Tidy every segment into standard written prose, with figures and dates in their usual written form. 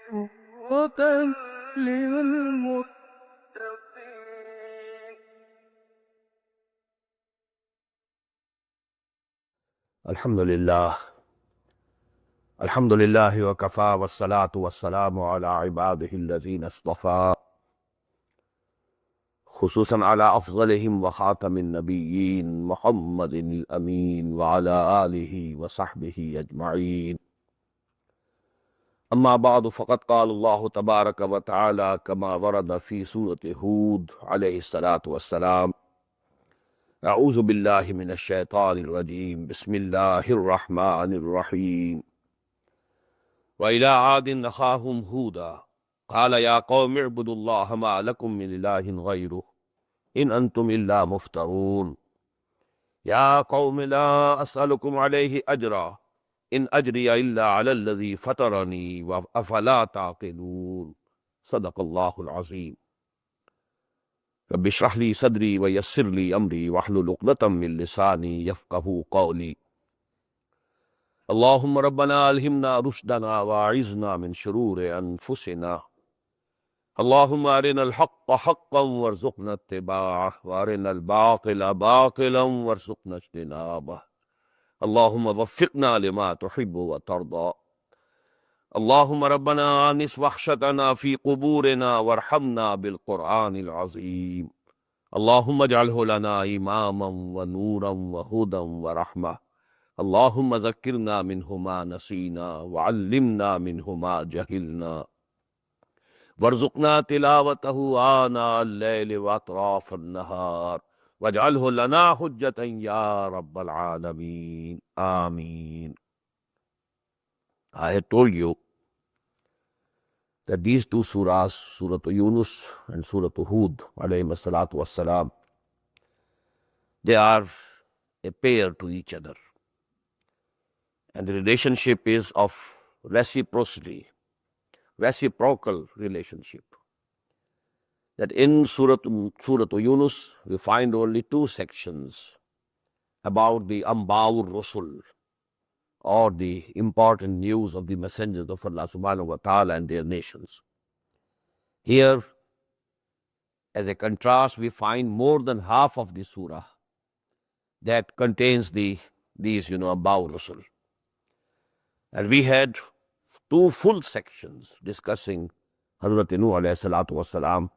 هدى للمتقين. الحمد لله الحمد لله وكفى والصلاة والسلام على عباده الذين اصطفى خصوصا على أفضلهم وخاتم النبيين محمد الأمين وعلى آله وصحبه أجمعين. أما بعد فقد قال الله تبارك وتعالى كما ورد في سورة هود عليه الصلاة والسلام: أعوذ بالله من الشيطان الرجيم بسم الله الرحمن الرحيم. وإلى عاد أخاهم هودا قال يا قوم اعبدوا الله ما لكم من إله غيره إن أنتم إلا مفترون. يا قوم لا أسألكم عليه أجرا إن أجري إلا على الذي فطرني أفلا تعقلون. صدق الله العظيم. رب اشرح لي صدري ويسر لي أمري واحلل عقدة من لساني يفقهوا قولي. اللهم ربنا ألهمنا رشدنا وأعذنا من شرور أنفسنا. اللهم أرنا الحق حقا وارزقنا اتباعه وأرنا الباطل باطلا وارزقنا اجتنابه. اللهم وفقنا لما تحب وترضى. اللهم ربنا آنس وحشتنا في قبورنا وارحمنا بالقرآن العظيم. اللهم اجعله لنا إماما ونورا وهدى ورحمة. اللهم ذكرنا منه ما نسينا وعلمنا منه ما جهلنا وارزقنا تلاوته آناء الليل وأطراف النهار واجعله لنا حجة يا رب العالمين. Ameen. I had told you that these two surahs, Surah Yunus and Surah Hud, alayhim as-salatu was-salam, they are a pair to each other. And the relationship is of reciprocity, reciprocal relationship. That in Surah Yunus, we find only two sections about the Amba'ur Rasul, or the important news of the messengers of Allah subhanahu wa ta'ala and their nations. Here, as a contrast, we find more than half of the surah that contains these, Amba'ur Rasul. And we had two full sections discussing Hazrat Nuh alayhi salatu wasalam,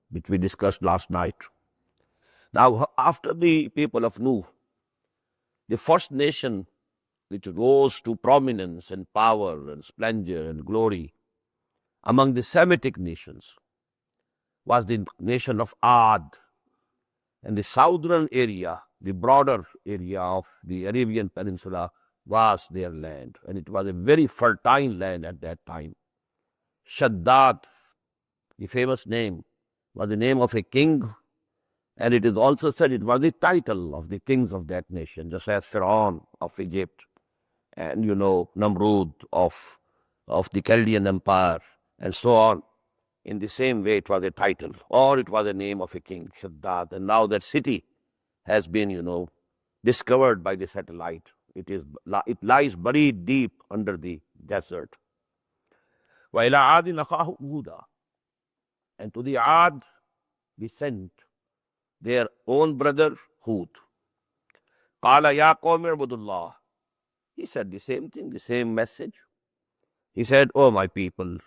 which we discussed last night. Now, after the people of Nuh, the first nation which rose to prominence and power and splendor and glory among the Semitic nations was the nation of Ad. And the southern area, the broader area of the Arabian Peninsula, was their land. And it was a very fertile land at that time. Shaddad, the famous name, was the name of a king. And it is also said it was the title of the kings of that nation, just as Pharaoh of Egypt and, Namrud of the Chaldean Empire, and so on. In the same way, it was a title, or it was the name of a king, Shaddad. And now that city has been, discovered by the satellite. It lies buried deep under the desert. وَإِلَىٰ عَادٍ أَخَاهُمْ هُودًا. And to the Ad we sent their own brother Hud. قَالَ يَا قَوْمِ اعْبُدُوا اللَّهَ. He said the same thing, the same message. He said, "Oh my people,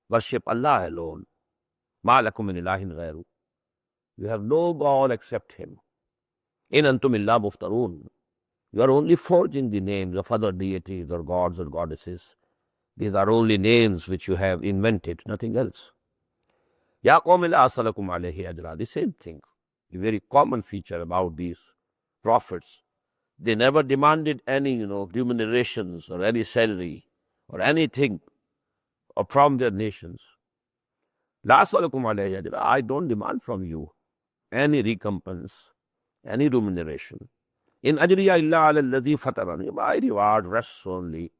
worship Allah alone. مَا لَكُم مِّنْ إِلَٰهٍ غَيْرُهُ. You have no God except Him. إِنْ أَنْتُمْ إِلَّا مُفْتَرُونَ. You are only forging the names of other deities or gods or goddesses. These are only names which you have invented, nothing else. يَا قَوْمِ لَا أَسْأَلُكُمْ عَلَيْهِ أَجْرًا." The same thing, a very common feature about these prophets. They never demanded any, remunerations or any salary or anything from their nations. لَا أَسْأَلُكُمْ عَلَيْهِ أَجْرًا. I don't demand from you any recompense, any remuneration. In ajriya illa ala alladhi fatarani. My reward rests only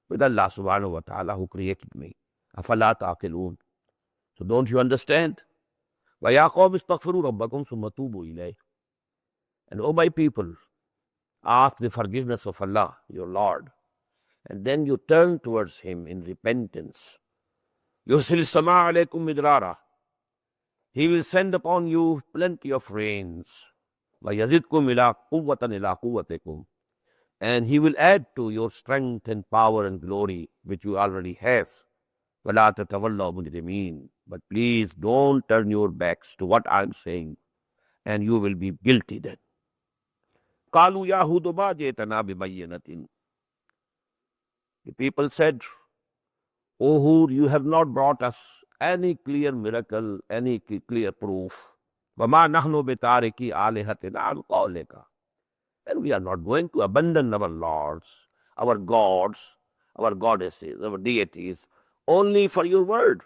with Allah subhanahu wa ta'ala who created me. Afala ta'qilun. So don't you understand? Wa ya qawm istaghfiru rabbakum summa tubu ilayh. And oh my people, ask the forgiveness of Allah, your Lord, and then you turn towards Him in repentance. يُرْسِلِ السَّمَاءَ عَلَيْكُمْ مِدْرَارًا. He will send upon you plenty of rains. وَيَزِدْكُمْ إِلَىٰ قُوَّةً إِلَىٰ قُوَّتِكُمْ. And he will add to your strength and power and glory, which you already have. وَلَا تَتَوَلَّوْا مُجْرِمِينَ. But please don't turn your backs to what I'm saying, and you will be guilty then. قَالُوا يَا هُودُ مَا جِئْتَنَا بِبَيِّنَةٍ. The people said, O Hud, you have not brought us any clear miracle, any clear proof. وَمَا نَحْنُ بِتَارِكِي آلِهَتِنَا عَنْ قَوْلِكَ. And we are not going to abandon our lords, our gods, our goddesses, our deities, only for your word,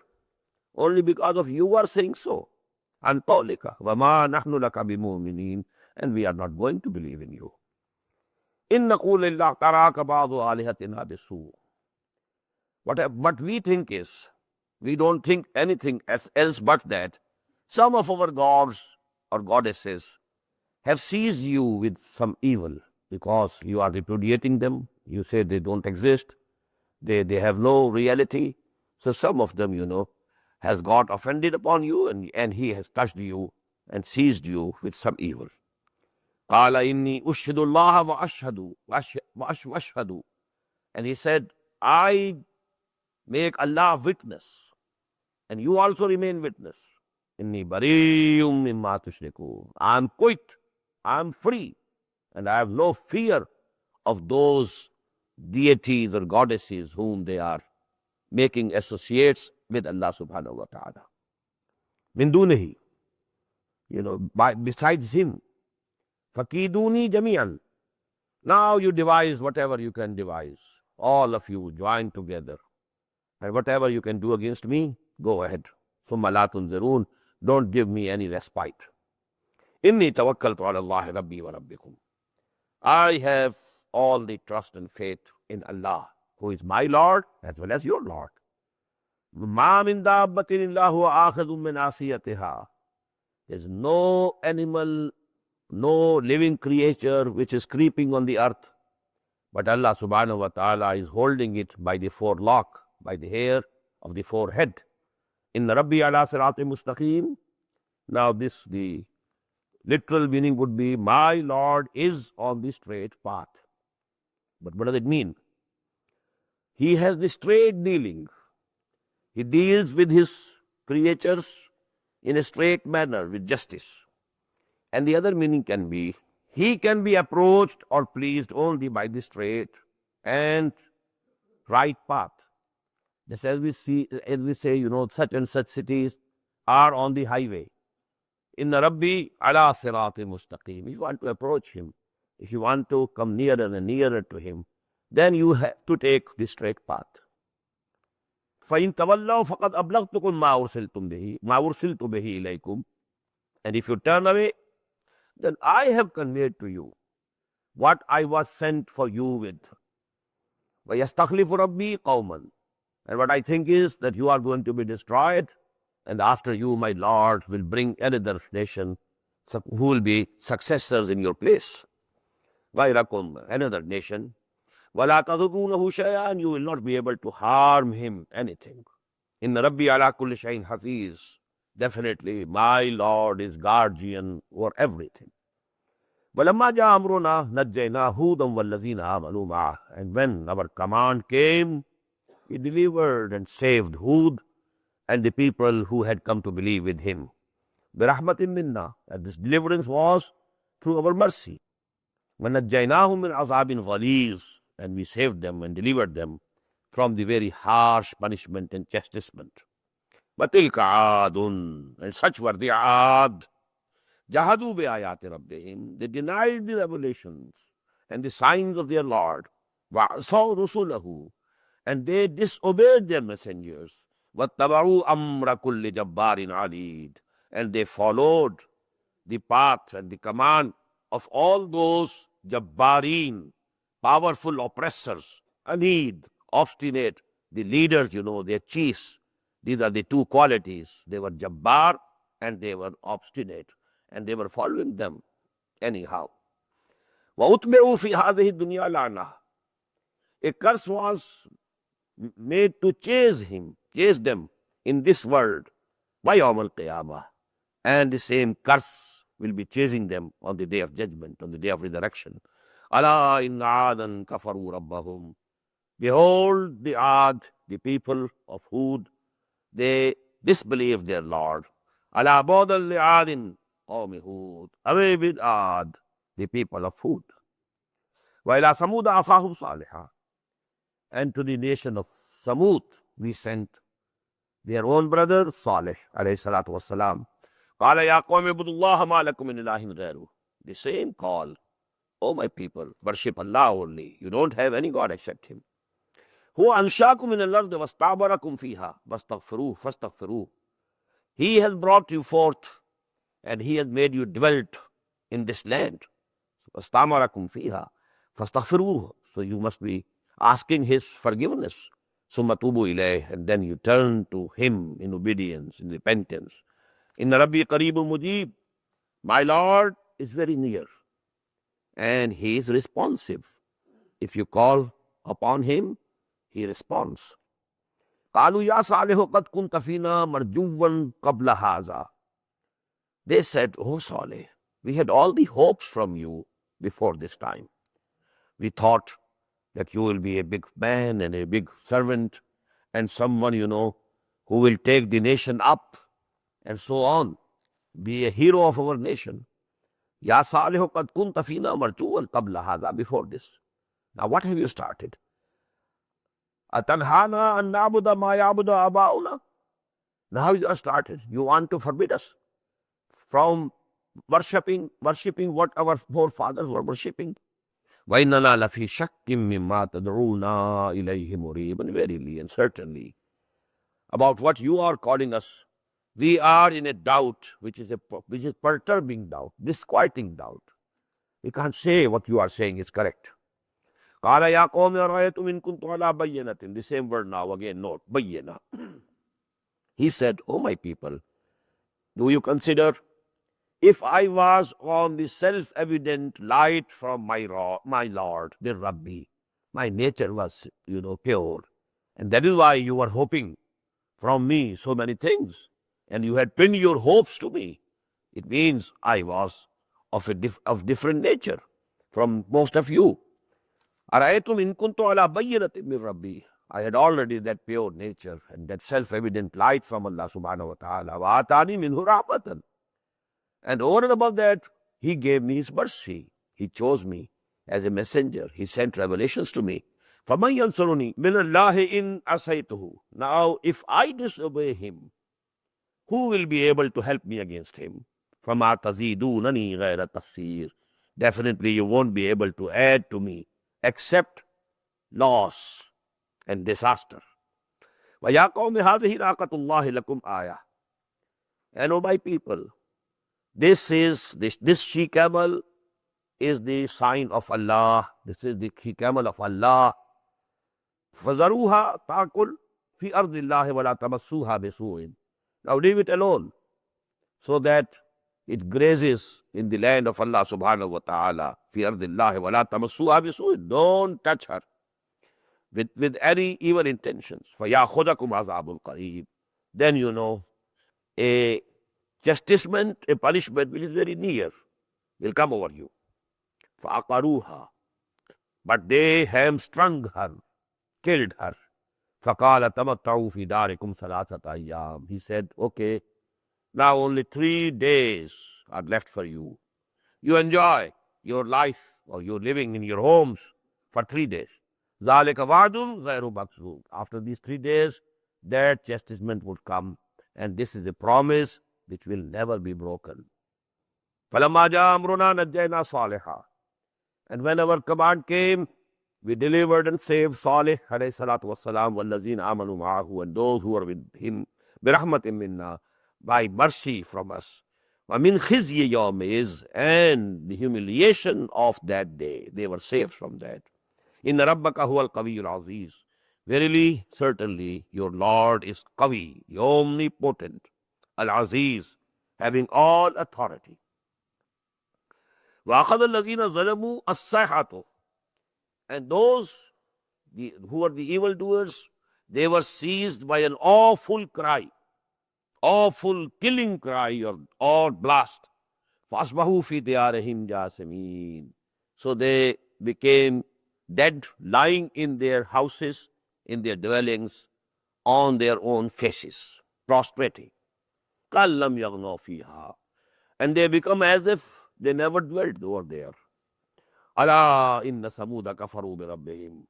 only because of you are saying so. عَنْ قَوْلِكَ وَمَا نَحْنُ لَكَ بِمُؤْمِنِينَ. And we are not going to believe in you. إِن نَقُولُ إِلَّا تَرَاكَ بَعْضُ آلِهَتِنَا بِسُوءٍ. What we think is, we don't think anything else but that some of our gods or goddesses have seized you with some evil because you are repudiating them. You say they don't exist. They have no reality. So some of them, has got offended upon you and he has touched you and seized you with some evil. قَالَ إِنِّي أُشْهِدُ اللَّهَ وَأَشْهَدُ. And he said, I make Allah witness, and you also remain witness. Inni bari'um mimma tushrikun. I am quit, I am free, and I have no fear of those deities or goddesses whom they are making associates with Allah subhanahu wa ta'ala. Min dunihi, besides him. Fakiduni jami'an. Now you devise whatever you can devise. All of you join together. And whatever you can do against me, go ahead. Summa la tunzirun. Don't give me any respite. Inni tawakkaltu ala Allah rabbi wa rabbikum. I have all the trust and faith in Allah, who is my Lord as well as your Lord. Ma min dabbatin illa huwa akhidun min asiyatiha. There's no animal, no living creature which is creeping on the earth, but Allah subhanahu wa ta'ala is holding it by the forelock, by the hair of the forehead. Inna Rabbi ala sirati mustaqim. Now the literal meaning would be, my Lord is on the straight path. But what does it mean? He has the straight dealing. He deals with his creatures in a straight manner with justice. And the other meaning can be, he can be approached or pleased only by the straight and right path. Just as we say, such and such cities are on the highway. Inna Rabbi ala sirati mustaqim. If you want to approach him, if you want to come nearer and nearer to him, then you have to take the straight path. فَإِن تَوَلَّوْا فَقَدْ أَبْلَغْتُكُمْ مَا أُرْسِلْتُ بِهِ إِلَيْكُمْ. And if you turn away, then I have conveyed to you what I was sent for you with. وَيَسْتَخْلِفُ رَبِّي قَوْمًا. And what I think is that you are going to be destroyed, and after you, my Lord, will bring another nation who will be successors in your place. غَيْرَكُمْ, another nation. وَلَا تَضُرُّونَهُ شَيْئًا, and you will not be able to harm him anything. Inna Rabbi ala kulli shay'in hafiz. Definitely, my Lord is guardian over everything. وَلَمَّا جَاءَ أَمْرُنَا نَجَّيْنَا هُودًا وَالَّذِينَ آمَنُوا مَعَهُ. And when our command came, we delivered and saved Hud and the people who had come to believe with him. بِرَحْمَةٍ مِنَّا. And this deliverance was through our mercy. وَنَجَّيْنَاهُمْ مِنْ عَذَابٍ غَلِيظٍ. And we saved them and delivered them from the very harsh punishment and chastisement. وَتِلْكَ عَادٌ. And such were the Aad. جَهَدُوا بِآيَاتِ رَبِّهِمْ. They denied the revelations and the signs of their Lord. وَعَصَوْا رُسُلَهُ. And they disobeyed their messengers. وَاتَّبَعُوا أَمْرَ كُلِّ جَبَّارٍ عَلِيدٍ. And they followed the path and the command of all those Jabbarin, powerful oppressors, Anid, obstinate, the leaders, their chiefs. These are the two qualities. They were Jabbar and they were obstinate, and they were following them anyhow. وَأُتْبِعُوا فِي هَذِهِ الدُّنْيَا لَعْنَةً. A curse was made to chase them in this world by Yawm al-Qiyamah, and the same curse will be chasing them on the day of judgment, on the day of resurrection. Ala inna aadan kafaru rabbahum. Behold the Ad, the people of Hud, they disbelieved their Lord. Ala bodal li Adin qawmi Hud. Away with Ad, the people of Hud. Wa ila Samud akhahum Salihah. And to the nation of Samud we sent their own brother Salih alayhi salatu wassalam. Qala ya qawmi ibudullaha ma lakum min ilahin ghayruh. The same call. Oh my people, worship Allah only. You don't have any God except Him. هو أنشاكم من الأرض واستعمركم فيها فاستغفروه فاستغفروه. He has brought you forth and He has made you dwelt in this land. واستعمركم فيها فاستغفروه. So you must be asking His forgiveness. ثم توبوا إليه, and then you turn to Him in obedience, in repentance. إن ربي قريب مجيب. My Lord is very near and He is responsive. If you call upon Him, He responds. قالوا يا صالح قد كنت فينا مرجوا قبل هذا. They said, oh Saleh, we had all the hopes from you before this time. We thought that you will be a big man and a big servant and someone, who will take the nation up and so on, be a hero of our nation. Ya Salih qad kunta fina marjuwan qabla hadha, before this. Now what have you started? Atanhana an na'buda ma ya'budu aba'una. Now you have started. You want to forbid us from worshipping what our forefathers were worshipping. وَإِنَّنَا لَفِي شَكٍّ مِّمَّا تَدْعُونَا إِلَيْهِ مُرِيبٍ. And verily and certainly about what you are calling us, we are in a doubt, which is perturbing doubt, disquieting doubt. We can't say what you are saying is correct. قَالَ يَا قَوْمِ أَرَأَيْتُمْ إِن كُنتُ عَلَىٰ بَيِّنَةٍ. The same word now again, note, bayyina. He said, oh my people, do you consider if I was on the self-evident light from my Lord, the Rabbi, my nature was, pure. And that is why you were hoping from me so many things. And you had pinned your hopes to me. It means I was of different nature from most of you. أَرَأَيْتُمْ إِن كُنتُ عَلَىٰ بَيِّنَةٍ مِّن رَبِّي. I had already that pure nature and that self-evident light from Allah subhanahu wa ta'ala. وَآتَانِي مِنْهُ رَحْمَةً. And over and above that, He gave me His mercy. He chose me as a messenger. He sent revelations to me. فَمَنْ يَنْصُرُنِي مِنَ اللَّهِ إِنْ أَسَيْتُهُ. Now, if I disobey Him, who will be able to help me against Him? فَمَا تَزِيدُونَنِي غَيْرَ تَفْسِيرٍ. Definitely you won't be able to add to me except loss and disaster. وَيَا قَوْمِ هَذِهِ نَاقَةُ اللَّهِ لَكُمْ آيَةٌ. And oh my people, this she-camel is the sign of Allah. This is the she-camel of Allah. فَذَرُوهَا تَأْكُلْ فِي أَرْضِ اللَّهِ وَلَا تَمَسُّوهَا بِسُوءٍ. Now leave it alone so that it grazes in the land of Allah subhanahu wa ta'ala. فِي أَرْضِ اللَّهِ وَلَا تَمَسُّوهَا بِسُوءٍ. Don't touch her with any evil intentions. فَيَأْخُذَكُمْ عَذَابٌ قَرِيبٌ. Then a chastisement, a punishment which is very near will come over you. فَأَقَرُوهَا. But they hamstrung her, killed her. فَقَالَ تَمَتَّعُوا فِي دَارِكُمْ ثَلَاثَةَ أَيَّامٍ. He said, okay, now only 3 days are left for you. You enjoy your life or you're living in your homes for 3 days. ذَلِكَ وَعْدٌ غَيْرُ مَكْذُوبٍ. After these 3 days, that chastisement would come. And this is a promise which will never be broken. فَلَمَّا جَاءَ أَمْرُنَا نَجَّيْنَا صَالِحًا. And when our command came, we delivered and saved Salih alayhi salatu wassalam, وَالَّذِينَ آمَنُوا مَعَهُ, and those who were with him, بِرَحْمَةٍ مِنَّا, by mercy from us. وَمِنْ خِزْيِ يَوْمِئِذٍ, and the humiliation of that day, they were saved from that. إِنَّ رَبَّكَ هُوَ الْقَوِيُّ الْعَزِيزُ. Verily, certainly, your Lord is Qawi, the omnipotent, Al-Aziz, having all authority. وَأَخَذَ الَّذِينَ ظَلَمُوا الصَّيْحَةُ. And those who are the evildoers, they were seized by an awful cry, awful killing cry or blast. فَأَصْبَحُوا فِي دِيَارِهِمْ جَاثِمِينَ. So they became dead, lying in their houses, in their dwellings, on their own faces, prostrating. كَلَّمْ يَغْنَوْا فِيهَا. And they become as if they never dwelt over there. أَلَا إِنَّ ثَمُودَ كَفَرُوا بِرَبِّهِمْ.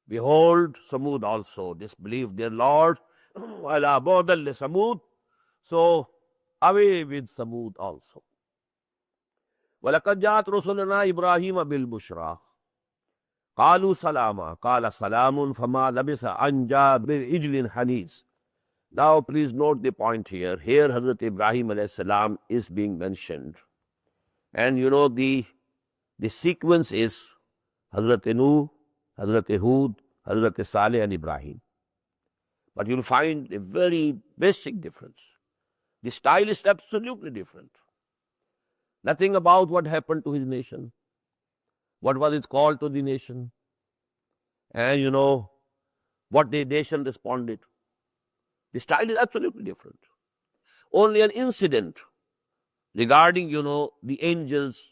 Behold, Samud also disbelieved their Lord. أَلَا بُعْدًا لِثَمُودَ. So away with Samud also. وَلَقَدْ جَاءَتْ رُسُلُنَا إِبْرَاهِيمَ بِالْبُشْرَى قَالُوا سَلَامًا قَالَ سَلَامٌ فَمَا لَبِثَ أَنْ جَاءَ بِعِجْلٍ حَنِيذٍ. Now please note the point here. Here Hazrat Ibrahim alayhi salam is being mentioned. And you know the sequence is Hazrat Nuh, Hazrat Hud, Hazrat Saleh and Ibrahim. But you'll find a very basic difference. The style is absolutely different. Nothing about what happened to his nation, what was his call to the nation, and you know what the nation responded. The style is absolutely different. Only an incident regarding, you know, the angels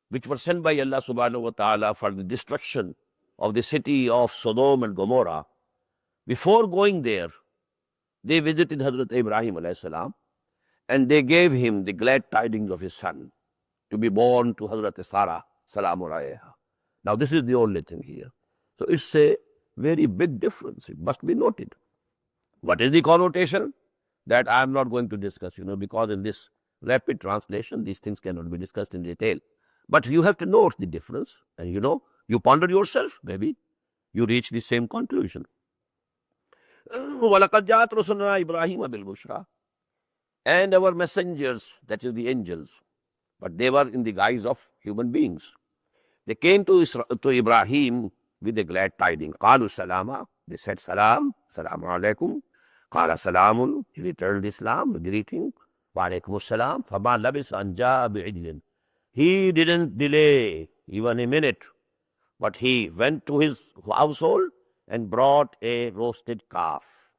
which were sent by Allah subhanahu wa ta'ala for the destruction of the city of Sodom and Gomorrah. Before going there, they visited Hazrat Ibrahim alayhi salam and they gave him the glad tidings of his son to be born to Hazrat Sarah salamu alayha. Now this is the only thing here. So it's a very big difference. It must be noted. What is the connotation? That I am not going to discuss, you know, because in this rapid translation, these things cannot be discussed in detail. But you have to note the difference, and you know, you ponder yourself, maybe you reach the same conclusion. وَلَقَدْ جَاءَتْ رُسُلُنَا إِبْرَاهِيمَ بِالْبُشْرَى. And our messengers, that is the angels, but they were in the guise of human beings. They came to Ibrahim with a glad tidings. قَالُوا سَلَامًا. They said, Salam, Salamu alaikum. قَالَ سَلَامٌ. He returned Islam, a greeting. وَعَلَيْكُمُ السَّلَامُ. فَمَا لَبِثَ أَنْ جَاءَ بِعِجْلٍ. He didn't delay even a minute, but he went to his household and brought a roasted calf.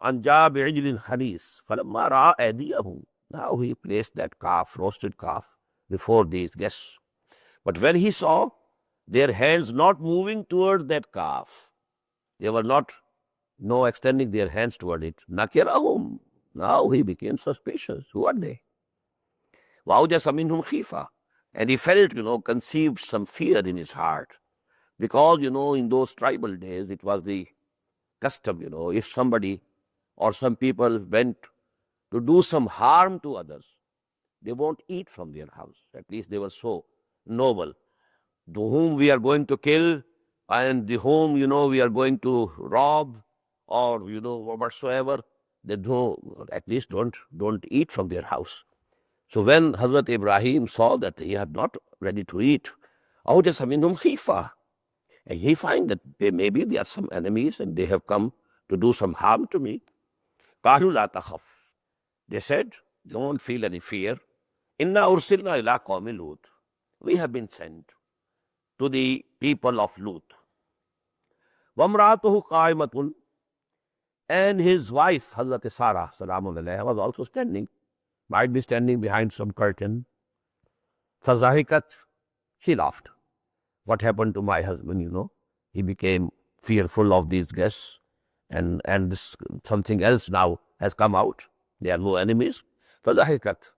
أَنْ جَاءَ بِعِجْلٍ حَنِيذٍ فَلَمَّا رَأَى أَيْدِيَهُمْ. Now he placed that calf, roasted calf, before these guests. But when he saw their hands not moving toward that calf, they were not extending their hands toward it. Nakirahum. Now he became suspicious. Who are they? وَأَوْجَسَ مِنْهُمْ خِيفَةً. And he felt, you know, conceived some fear in his heart. Because, you know, in those tribal days, it was the custom, you know, if somebody or some people went to do some harm to others, they won't eat from their house. At least they were so noble. To whom we are going to kill and the whom, you know, we are going to rob or, you know, whatsoever, they at least don't eat from their house. So when Hazrat Ibrahim saw that they are not ready to eat, أَوْجَسَ مِنْهُمْ خِيفَةً. And he find that maybe they are some enemies and they have come to do some harm to me. قَالُوا لَا تَخَفْ. They said, don't feel any fear. إِنَّا أُرْسِلْنَا إِلَىٰ قَوْمِ لُوطٍ. We have been sent to the people of Lut. وَامْرَأَتُهُ قَائِمَةٌ. And his wife, Hazrat Sarah, salamu alayha, was also standing, might be standing behind some curtain. فَزَهِكَتْ. She laughed. What happened to my husband, you know? He became fearful of these guests, and this, something else now has come out. They are no enemies. فَزَهِكَتْ.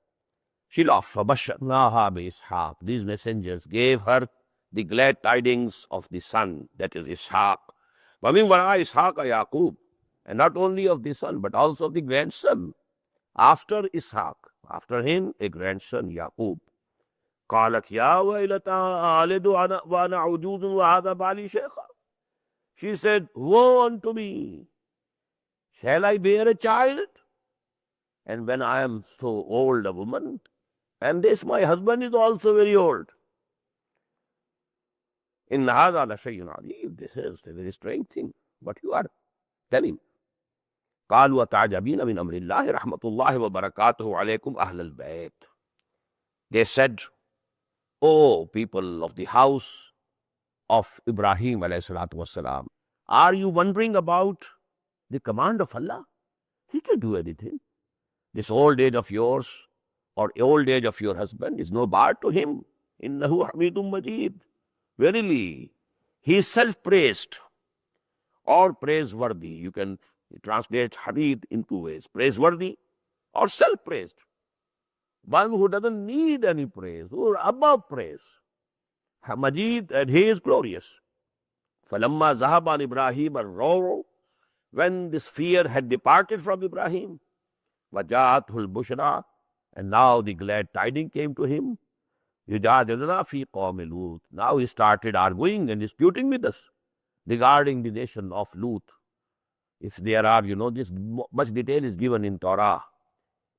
She laughed. فَبَشَّرْنَاهَا بِإِسْحَاقَ. These messengers gave her the glad tidings of the son, that is Ishaq. وَمِنْ وَرَاءِ إِسْحَاقَ يَعْقُوبَ. And not only of the son, but also of the grandson. After Ishaq, after him, a grandson, Yaqub. قالت يا ويلتى ألد وأنا عجوز وهذا بالي شيخا. She said, woe unto me. Shall I bear a child? And when I am so old a woman, and this my husband is also very old. إن هذا لشيء عجيب. This is a very strange thing. What you are telling. قالوا وتعجبين من أمر الله رحمة الله وبركاته عليكم أهل البيت. They said, O people of the house of Ibrahim alayhi salatu wasalam, are you wondering about the command of Allah. He can do anything. This old age of yours or old age of your husband is no bar to him. Innahu Hamidum Majid. Verily, he is self-praised or praiseworthy. You can translate Hamid in two ways, praiseworthy or self-praised. One who doesn't need any praise, who is above praise. Majid, and he is glorious. Falamma zahaban Ibrahim al-Raw, when this fear had departed from Ibrahim, Wajathul Bushra, and now the glad tidings came to him. Yujadiluna fi qawmi Lut. Now he started arguing and disputing with us regarding the nation of Lut. If there are, this much detail is given in Torah.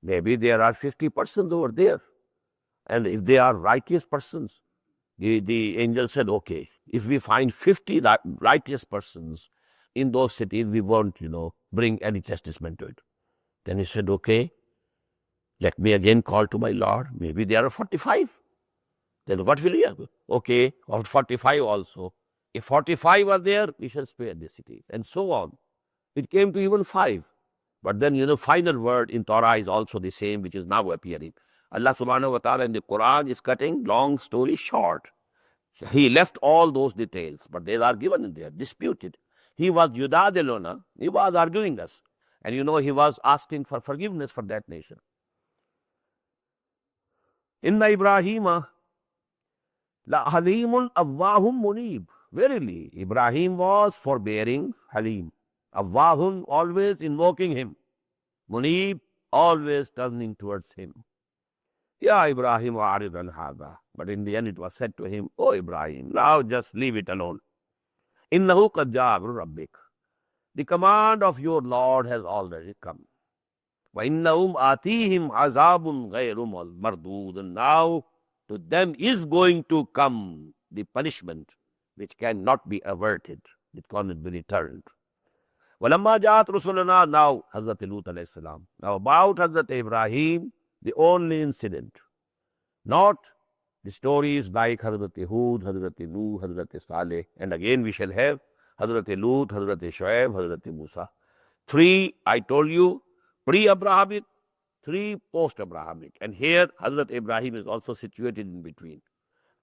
Maybe there are 50 persons over there. And if they are righteous persons, the angel said, okay, if we find 50 righteous persons in those cities, we won't, bring any chastisement to it. Then he said, okay, let me again call to my Lord. Maybe there are 45. Then what will he have? Okay, or 45 also. If 45 are there, we shall spare the cities, and so on. It came to even 5. But then, final word in Torah is also the same, which is now appearing. Allah subhanahu wa ta'ala in the Quran is cutting long story short. He left all those details, but they are given in there, disputed. He was Yudadiluna, he was arguing us. And he was asking for forgiveness for that nation. Inna Ibrahima la halimun awwahum munib. Verily, Ibrahim was forbearing, halim. Awwahum, always invoking him. Munib, always turning towards him. Ya Ibrahim arid an hada. But in the end it was said to him, oh Ibrahim, now just leave it alone. Innahu qad ja'a amru rabbik. The command of your Lord has already come. Wa innahum atihim azabun ghayrum mardud. And now to them is going to come the punishment which cannot be averted. It cannot be returned. Walamma ja'at rusuluna, now Hazrat Lut alayhi salam. Now about Hazrat Ibrahim, the only incident. Not the stories like Hazrat Hud, Hazrat Nuh, Hazrat Saleh. And again we shall have Hazrat Lut, Hazrat Shuaib, Hazrat Musa. 3, I told you, pre-Abrahamic, 3 post-Abrahamic. And here Hazrat Ibrahim is also situated in between.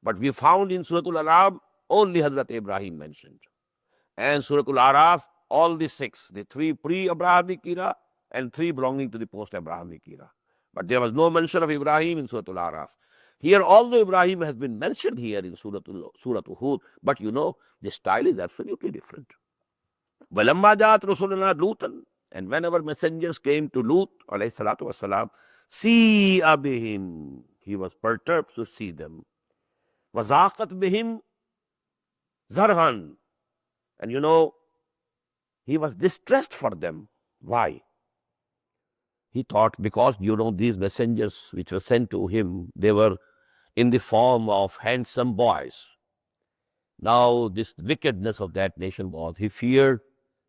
But we found in Surah Al-An'am only Hazrat Ibrahim mentioned. And Surah Al-Araf, all the 6, the 3 pre-Abrahamic era and 3 belonging to the post-Abrahamic era. But there was no mention of Ibrahim in Surah Al-Araf. Here, although Ibrahim has been mentioned here in Surah Hud, but the style is absolutely different. وَلَمَّا جَاءَتْ رُسُلُنَا لُوطًا, and whenever messengers came to Lut, alayhi salatu wassalam, see bihim, he was perturbed to see them. وَزَاقَتْ بِهِمْ zarhan, and he was distressed for them. Why? He thought because, these messengers which were sent to him, they were in the form of handsome boys. Now, this wickedness of that nation was, he feared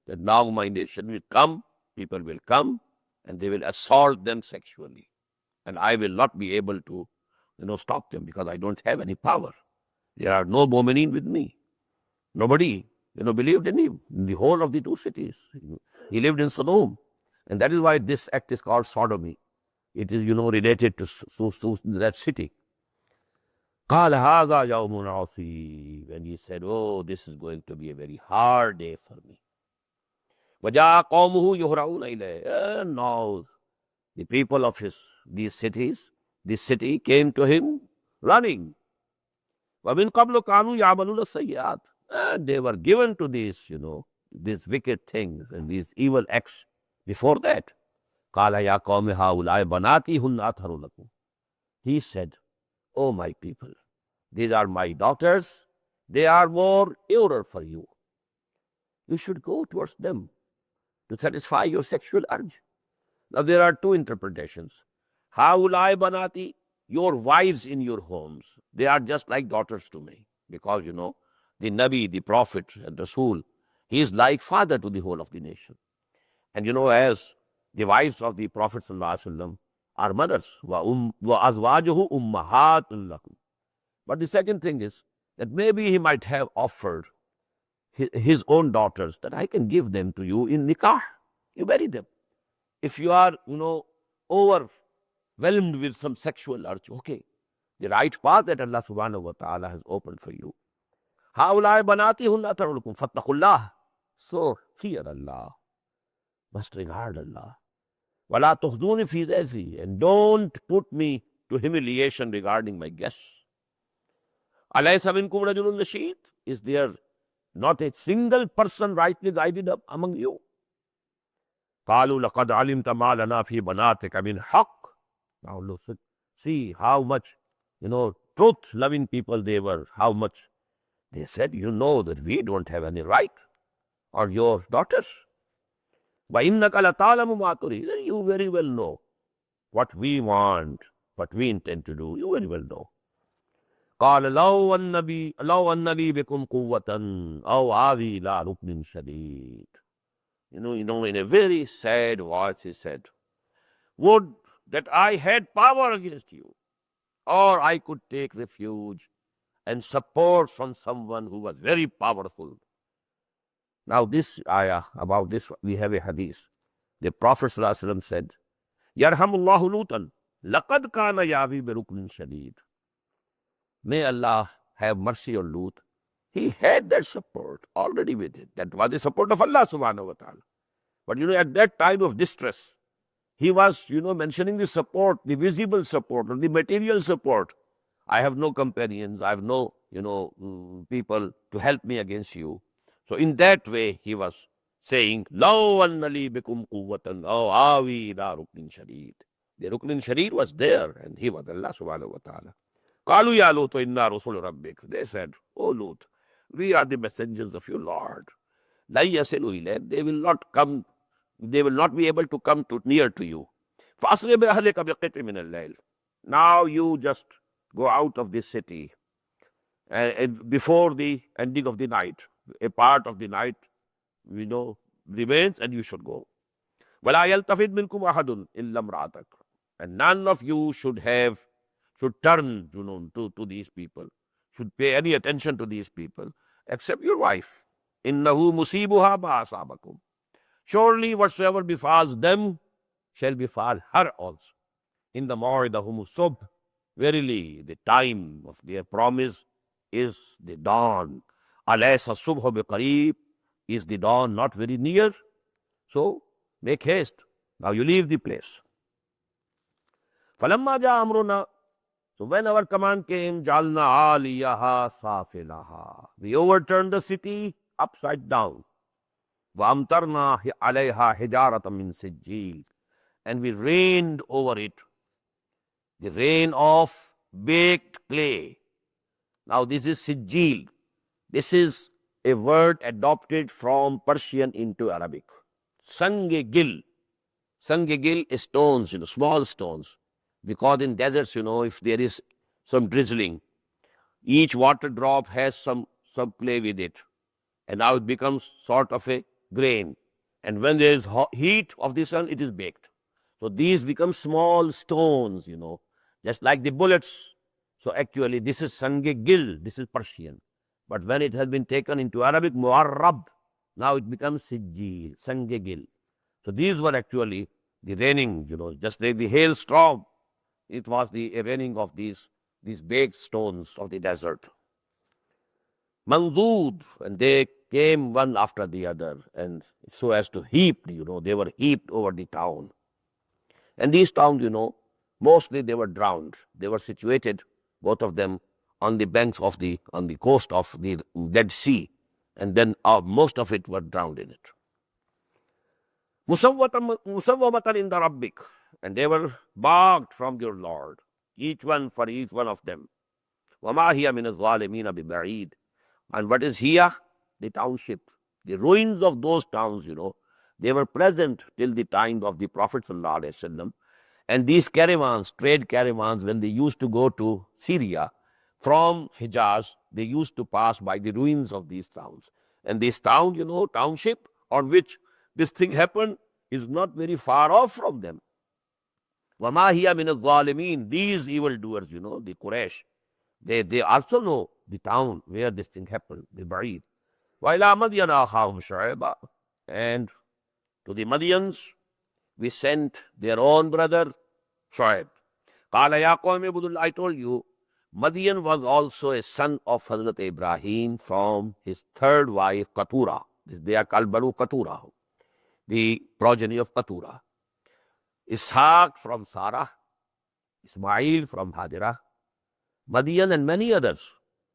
that now my nation will come, people will come, and they will assault them sexually. And I will not be able to, stop them because I don't have any power. There are no mu'minin with me. Nobody, believed in him in the whole of the 2 cities. He lived in Sodom. And that is why this act is called sodomy. It is, related to that city. قَالَ هَذَا يَوْمٌ عَصِيبٌ. And he said, oh, this is going to be a very hard day for me. وَجَاءَ قَوْمُهُ يُهْرَعُونَ إِلَيْهِ. And now the people of this city came to him running. وَمِنْ قَبْلُ كَانُوا يَعْمَلُونَ السَّيِّئَاتِ. And they were given to these, these wicked things and these evil acts before that. قَالَ يَا قَوْمِ هَؤُلَاءِ بَنَاتِي هُنَّ أَطْهَرُ لَكُمْ. He said, oh my people, these are my daughters, they are more purer for you. You should go towards them to satisfy your sexual urge. Now there are 2 interpretations. هَؤُلَاءِ بَنَاتِي, your wives in your homes, they are just like daughters to me. Because, the Nabi, the Prophet, and Rasul, he is like father to the whole of the nation. And as the wives of the Prophet ﷺ are mothers, وَأَزْوَاجُهُ أُمَّهَاتٌ لَكُمْ. But the second thing is that maybe he might have offered his own daughters that I can give them to you in nikah. you bury them. If you are, overwhelmed with some sexual urge, okay, the right path that Allah subhanahu wa ta'ala has opened for you. Haulai banati hunna tarukum fattakullah. So fear Allah, must regard Allah. Wala tuhduni fi dhaifi, and don't put me to humiliation regarding my guests. Alaysa minkum rajulun rashid? Is there not a single person rightly guided up among you? قالوا لقد علمت ما لنا في بناتك من حق. Now look, see how much, truth-loving people they were, how much they said, that we don't have any right on your daughters. وَإِنَّكَ لَتَعْلَمُ مَا تُرِيدُ. You very well know what we want, what we intend to do. You very well know. قال لو أن لي بكم قوة أو آوي إلى ركن شديد. In a very sad voice he said, would that I had power against you, or I could take refuge and support from someone who was very powerful. Now this ayah, about this we have a hadith. The Prophet ﷺ said, Yarhamullahu Lutan, laqad kana yavi bi ruknin shadid. May Allah have mercy on Lut. He had that support already with it. That was the support of Allah subhanahu wa ta'ala. But at that time of distress, he was, mentioning the support, the visible support, or the material support. I have no companions, I have no, people to help me against you. So in that way, he was saying, Law anna li bikum quwwatan aw awi ila ruknin shadid. The ruknin shadid was there, and he was Allah subhanahu wa ta'ala. Qalu ya Lut inna rusul rabbik. They said, Oh Lut, we are the messengers of your Lord. La yasilu ilayk. They will not come. They will not be able to come near to you. فَأَسْرِ بِأَهْلِكَ بِقِطْعٍ مِنَ اللَّيْلِ. Now you just go out of this city before the ending of the night. A part of the night, remains, and you should go. وَلَا يَلْتَفِتْ مِنْكُمْ أَحَدٌ إِلَّا امْرَأَتَكَ. And none of you should turn, to these people, should pay any attention to these people, except your wife. إِنَّهُ مُصِيبُهَا مَا أَصَابَكُمْ. Surely whatsoever befalls them shall befall her also. In the maw'idahum subh, verily the time of their promise is the dawn. Alaysa subhu biqareeb. Is the dawn not very near? So make haste. Now you leave the place. Falamma ja amruna. So when our command came, jalna aliyaha safilaha. We overturned the city upside down. وَأَمْطَرْنَا عَلَيْهَا حِجَارَةً مِّن سِجِّيلٍ. And we rained over it the rain of baked clay. Now this is sijil. This is a word adopted from Persian into Arabic. Sange-gil. Sange-gil is stones, small stones. Because in deserts, if there is some drizzling, each water drop has some play with it. And now it becomes sort of a grain. And when there is heat of the sun, it is baked. So these become small stones, just like the bullets. So actually, this is sange-gil, this is Persian. But when it has been taken into Arabic, mu'arrab, now it becomes sijil, sange-gil. So these were actually the raining, just like the hailstorm. It was the raining of these baked stones of the desert. Manzood, and they came one after the other, and so as to heap, they were heaped over the town. And these towns, mostly they were drowned. They were situated, both of them, on the banks of on the coast of the Dead Sea, and then most of it were drowned in it. Musawwamatan inda rabbik, and they were marked from your Lord, each one for each one of them. وَمَا هِيَ مِنَ الظَّالِمِينَ بِبَعِيدٍ. And what is here? The township. The ruins of those towns, they were present till the time of the Prophet ﷺ. And these caravans, trade caravans, when they used to go to Syria from Hijaz, they used to pass by the ruins of these towns. And this town, township on which this thing happened is not very far off from them. وَمَا هِيَ مِنَ الظَّالِمِينَ. These evildoers, the Quraysh, they also know the town where this thing happened, the Ba'id. وَإِلَىٰ مَدْيَنَ أَخَاهُمْ شُعَيْبًا. And To the Madians, we sent their own brother, Shuaib. Qala ya qawmi ibudullah, I told you, Madian was also a son of Hazrat Ibrahim from his third wife, Qatura. They are called Banu Qatura, the progeny of Qatura. Ishaq from Sarah, Ismail from Hajira, Madian and many others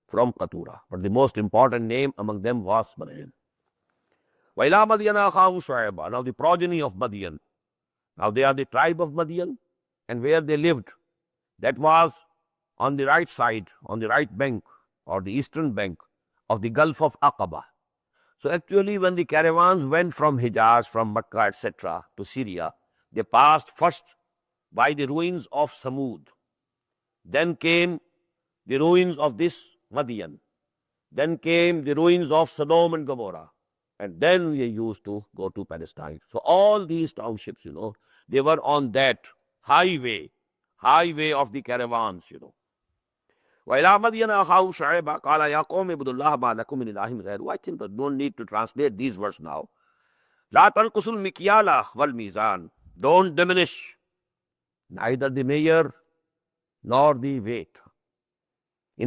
from Qatura. But the most important name among them was Madian. Waila Madiana Khahu Shu'aiba. Now the progeny of Madian. Now they are the tribe of Madian, and where they lived, that was on the right side, on the right bank or the eastern bank of the Gulf of Aqaba. So actually when the caravans went from Hijaz, from Makkah, etc. to Syria, they passed first by the ruins of Samud. Then came the ruins of this Madian. Then came the ruins of Sodom and Gomorrah. And then we used to go to Palestine. So all these townships, they were on that highway of the caravans, I think I don't need to translate these words now. Don't diminish neither the measure nor the weight. I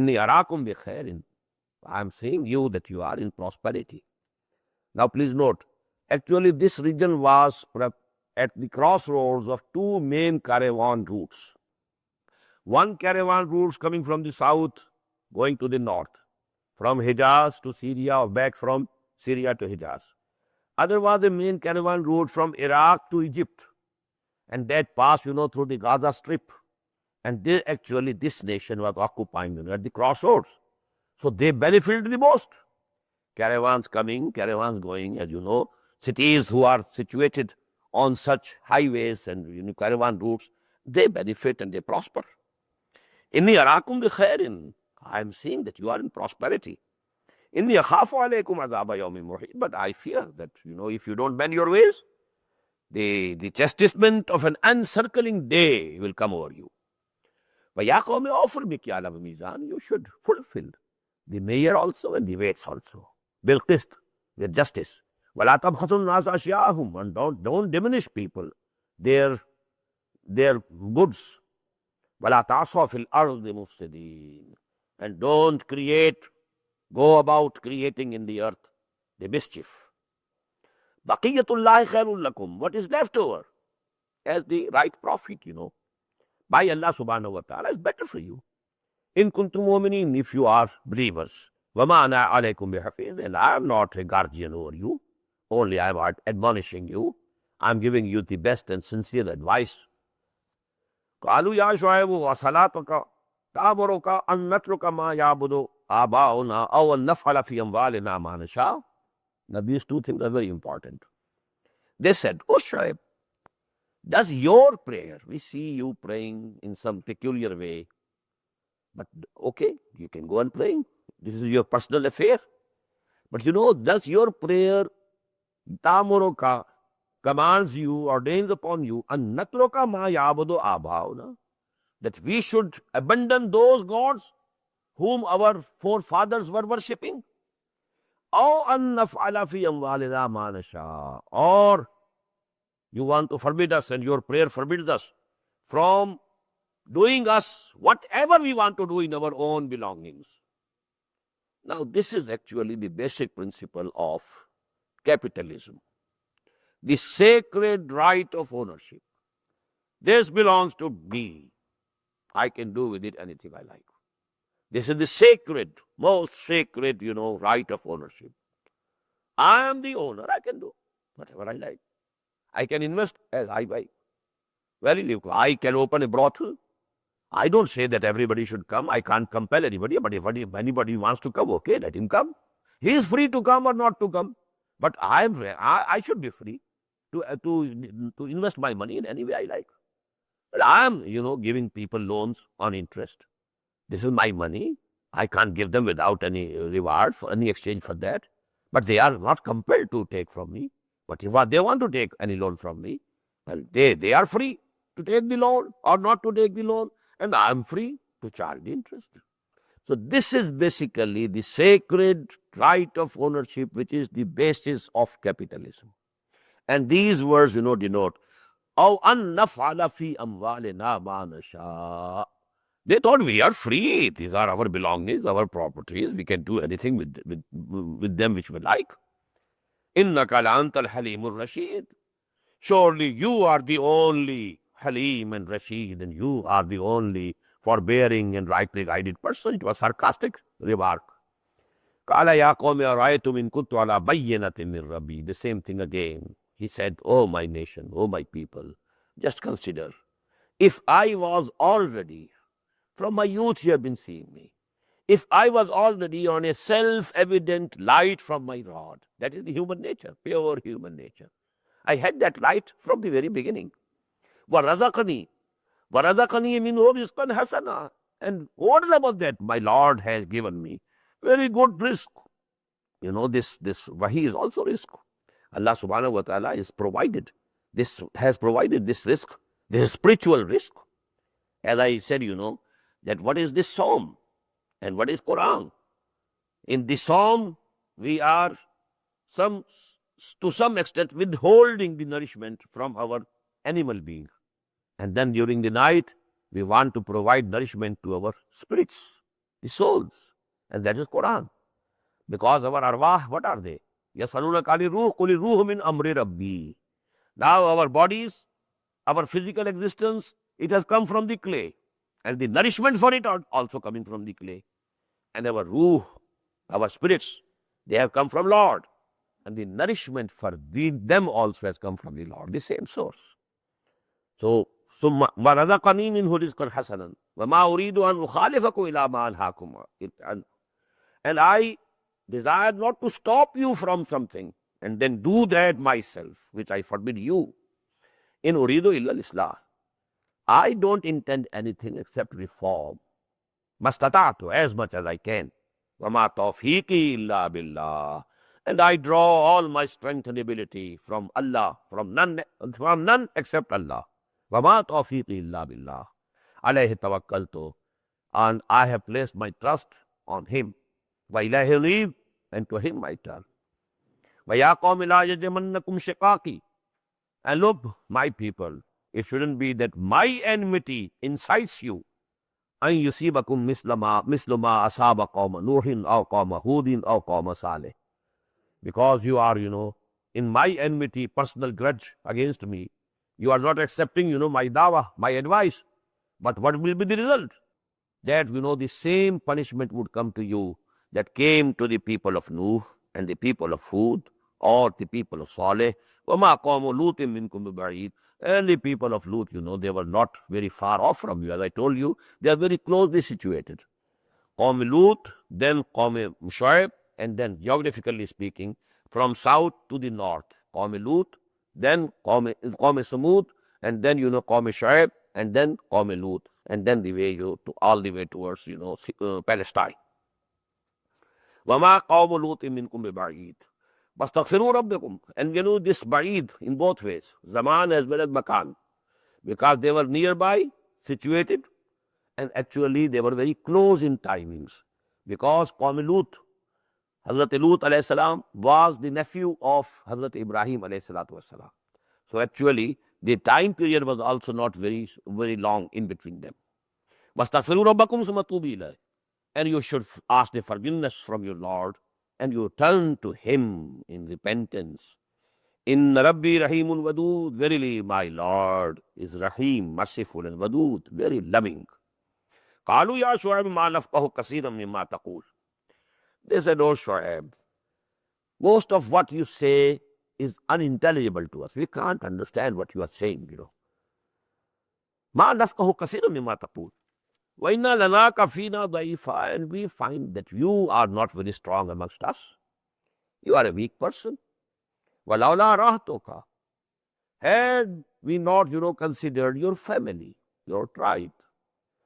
am saying you that you are in prosperity. Now please note, actually this region was at the crossroads of two main caravan routes. One caravan route coming from the south, going to the north, from Hijaz to Syria or back from Syria to Hijaz. Other was the main caravan route from Iraq to Egypt, and that passed, through the Gaza Strip. And this nation was occupying, at the crossroads. So they benefited the most. Caravans coming, caravans going, as you know, cities who are situated on such highways and caravan routes, they benefit and they prosper. Inni arakum bi khairin. I am saying that you are in prosperity. Inni akhafu alaykum azaba yawmin muhit. But I fear that, if you don't bend your ways, the chastisement of an encircling day will come over you. Ya qawmi awfir mikyala wa mizan. You should fulfill the measure also and the weights also. Bil qist, with justice. Wala tabkhasu an-nas ashya'ahum. And don't diminish people, their goods. وَلَا تَعْصَوْا فِي الْأَرْضِ مُفْسِدِينَ. And don't go about creating in the earth the mischief. بَقِيَّةُ اللَّهِ خَيْرٌ لَكُمْ. What is left over as the right profit, by Allah subhanahu wa ta'ala is better for you. In kuntum mu'minin, if you are believers. وَمَا أَنَا عَلَيْكُمْ بِحَفِيظٍ. And I am not a guardian over you. Only I am admonishing you. I am giving you the best and sincere advice. قالوا يا شعيب وصلاتك تأمرك أن نترك ما يعبد آباؤنا أو أن نفعل في أموالنا ما نشاء. Now these two things are very important. They said, oh Shuaib, does your prayer, we see you praying in some peculiar way, but okay, you can go on praying. This is your personal affair. But does your prayer تأمرك commands you, ordains upon you, an natruka ma yabudu abauna, that we should abandon those gods whom our forefathers were worshipping, or an naf'ala fi amwalina ma nasha, or you want to forbid us and your prayer forbids us from doing us whatever we want to do in our own belongings. Now this is actually the basic principle of capitalism. The sacred right of ownership. This belongs to me. I can do with it anything I like. This is the sacred, most sacred, right of ownership. I am the owner. I can do whatever I like. I can invest as I like. I can open a brothel. I don't say that everybody should come. I can't compel anybody. But if anybody wants to come, okay, let him come. He is free to come or not to come. But I should be free to invest my money in any way I like. But I am, giving people loans on interest. This is my money. I can't give them without any reward for any exchange for that. But they are not compelled to take from me. But if they want to take any loan from me, well, they are free to take the loan or not to take the loan. And I am free to charge the interest. So this is basically the sacred right of ownership, which is the basis of capitalism. And these words, denote, أَوْ أَن نَفْعَلَ فِي أَمْوَالِنَا مَا نَشَاءُ. They thought we are free. These are our belongings, our properties. We can do anything with them which we like. إِنَّكَ لَأَنْتَ الْحَلِيمُ الرَّشِيدُ. Surely you are the only Halim and Rashid, and you are the only forbearing and rightly guided person. It was sarcastic remark. قَالَ يَا قَوْمِ أَرَأَيْتُمْ إِن كُنتُ عَلَى بَيِّنَةٍ مِّن رَّبِّي. The same thing again. He said, "Oh my nation, oh my people, just consider, if I was already, from my youth you have been seeing me, if I was already on a self-evident light from my rod, that is the human nature, pure human nature. I had that light from the very beginning. وَرَزَقَنِي وَرَزَقَنِي مِنْهُ رِزْقًا حَسَنًا. And what about that? My Lord has given me very good risk. This wahi is also risk. Allah subhanahu wa ta'ala has provided this risk, this spiritual risk. As I said, that what is this Psalm and what is Quran? In this Psalm, we are to some extent withholding the nourishment from our animal being. And then during the night, we want to provide nourishment to our spirits, the souls. And that is Quran. Because our arwah, what are they? يَسْأَلُونَكَ عَنِ الرُّوحِ قُلِ الرُّوحُ مِنْ أَمْرِ رَبِّي. Now our bodies, our physical existence, it has come from the clay. And the nourishment for it are also coming from the clay. And our ruh, our spirits, they have come from Lord. And the nourishment for them also has come from the Lord, the same source. So, وَرَزَقَنِي مِنْهُ رِزْقًا حَسَنًا وَمَا أُرِيدُ أَنْ أُخَالِفَكُمْ إِلَىٰ مَا أَنْهَاكُمْ. And I desire not to stop you from something and then do that myself, which I forbid you. In uridu illa al-islah. I don't intend anything except reform. Mastata'tu, as much as I can. وَمَا تَوْفِيقِي إِلَّا بِاللَّهِ. And I draw all my strength and ability from Allah, from none except Allah. وَمَا تَوْفِيقِي إِلَّا بِاللَّهِ. عَلَيْهِ تَوَكَّلْتُ. And I have placed my trust on Him. وَإِلَيْهِ أُنِيبُ. And to Him I turn. وَيَا قَوْمِ لَا يَجْرِمَنَّكُمْ شِقَاقِي. And look, my people, it shouldn't be that my enmity incites you. أَن يُصِيبَكُم مِثْلُ مَا أَصَابَ قَوْمَ نُوحٍ أَوْ قَوْمَ هُودٍ أَوْ قَوْمَ صَالِحٍ. Because you are, in my enmity, personal grudge against me, you are not accepting, my dawah, my advice. But what will be the result? That, the same punishment would come to you that came to the people of Nuh and the people of Hud or the people of Saleh. وَمَا قَوْمُ لُوطٍ مِّنْكُمْ بِبَعِيدٍ. And the people of Lut, they were not very far off from you. As I told you, they are very closely situated. Qawm Lut, then Qawm Shu'aib, and then geographically speaking, from south to the north, Qawm Lut, then Qawm Samud, and then, Qawm Shu'aib, and then Qawm Lut, and then the way all the way towards, Palestine. وَمَا قَوْمُ لُوطٍ مِّنْكُمْ بِبَعِيدٍ. وَاسْتَغْفِرُوا رَبَّكُمْ. And this ba'id in both ways, zaman as well as makan, because they were nearby, situated, and actually they were very close in timings. Because Qawm Lut, Hazrat Lut alayhi salam, was the nephew of Hazrat Ibrahim alayhi salatu wasalam. So actually, the time period was also not very, very long in between them. وَاسْتَغْفِرُوا رَبَّكُمْ ثُمَّ تُوبُوا إِلَيْهِ. And you should ask the forgiveness from your Lord, and you turn to Him in repentance. Inna Rabbi Rahimun Wadud. Verily, my Lord is Rahim, merciful, and Wadud, very loving. قالوا يا شعيب ما نفقه كثيرا مما تقول. They said, "Oh Shu'aib, most of what you say is unintelligible to us. We can't understand what you are saying, ما نفقه كثيرا مما تقول. وَإِنَّا لَنَاكَ فِينَا ضَعِيفًا. And we find that you are not very strong amongst us. You are a weak person. وَلَوْلَا رَهْتُكَ. Had we not, considered your family, your tribe,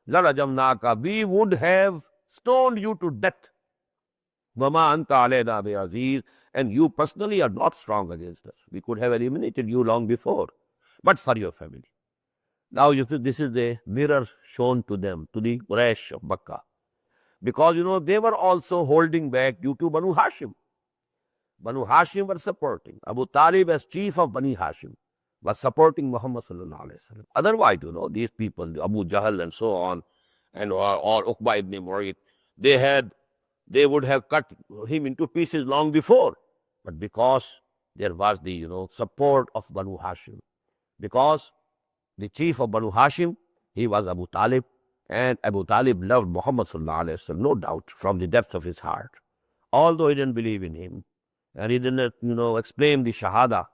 لَرَجَمْنَاكَ. We would have stoned you to death. وَمَا أَنْتَ عَلَيْنَا بِعَزِيزٍ. And you personally are not strong against us. We could have eliminated you long before. But for your family. Now, this is the mirror shown to them, to the Quraysh of Makkah. Because, they were also holding back due to Banu Hashim. Banu Hashim were supporting. Abu Talib, as chief of Bani Hashim, was supporting Muhammad sallallahu alaihi wasallam. Otherwise, these people, Abu Jahl and so on, and or Uqba ibn Mu'ayt, they would have cut him into pieces long before. But because there was the support of Banu Hashim, because the chief of Banu Hashim, he was Abu Talib, and Abu Talib loved Muhammad sallallahu alaihi wasallam, no doubt, from the depth of his heart. Although he didn't believe in him, and he didn't, explain the Shahada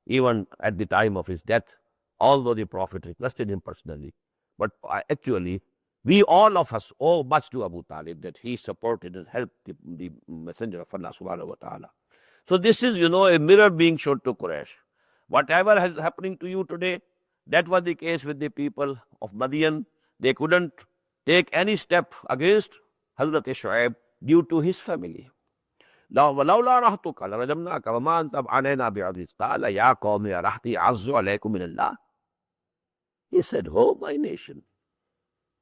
even at the time of his death, although the Prophet requested him personally. But actually, we all of us owe much to Abu Talib that he supported and helped the Messenger of Allah subhanahu wa ta'ala. So this is, a mirror being shown to Quraysh. Whatever is happening to you today, that was the case with the people of Madian. They couldn't take any step against Hazrat Shu'aib due to his family. وَلَوْلَا رَحْتُكَ لَرَجَمْنَاكَ وَمَا أَنْتَ عَلَيْنَا بِعَزِيزٍ قَالَ يَا قَوْمِ رَحْتِي أَعَزُّ عَلَيْكُم مِّنَ اللَّهِ. He said, "Oh, my nation,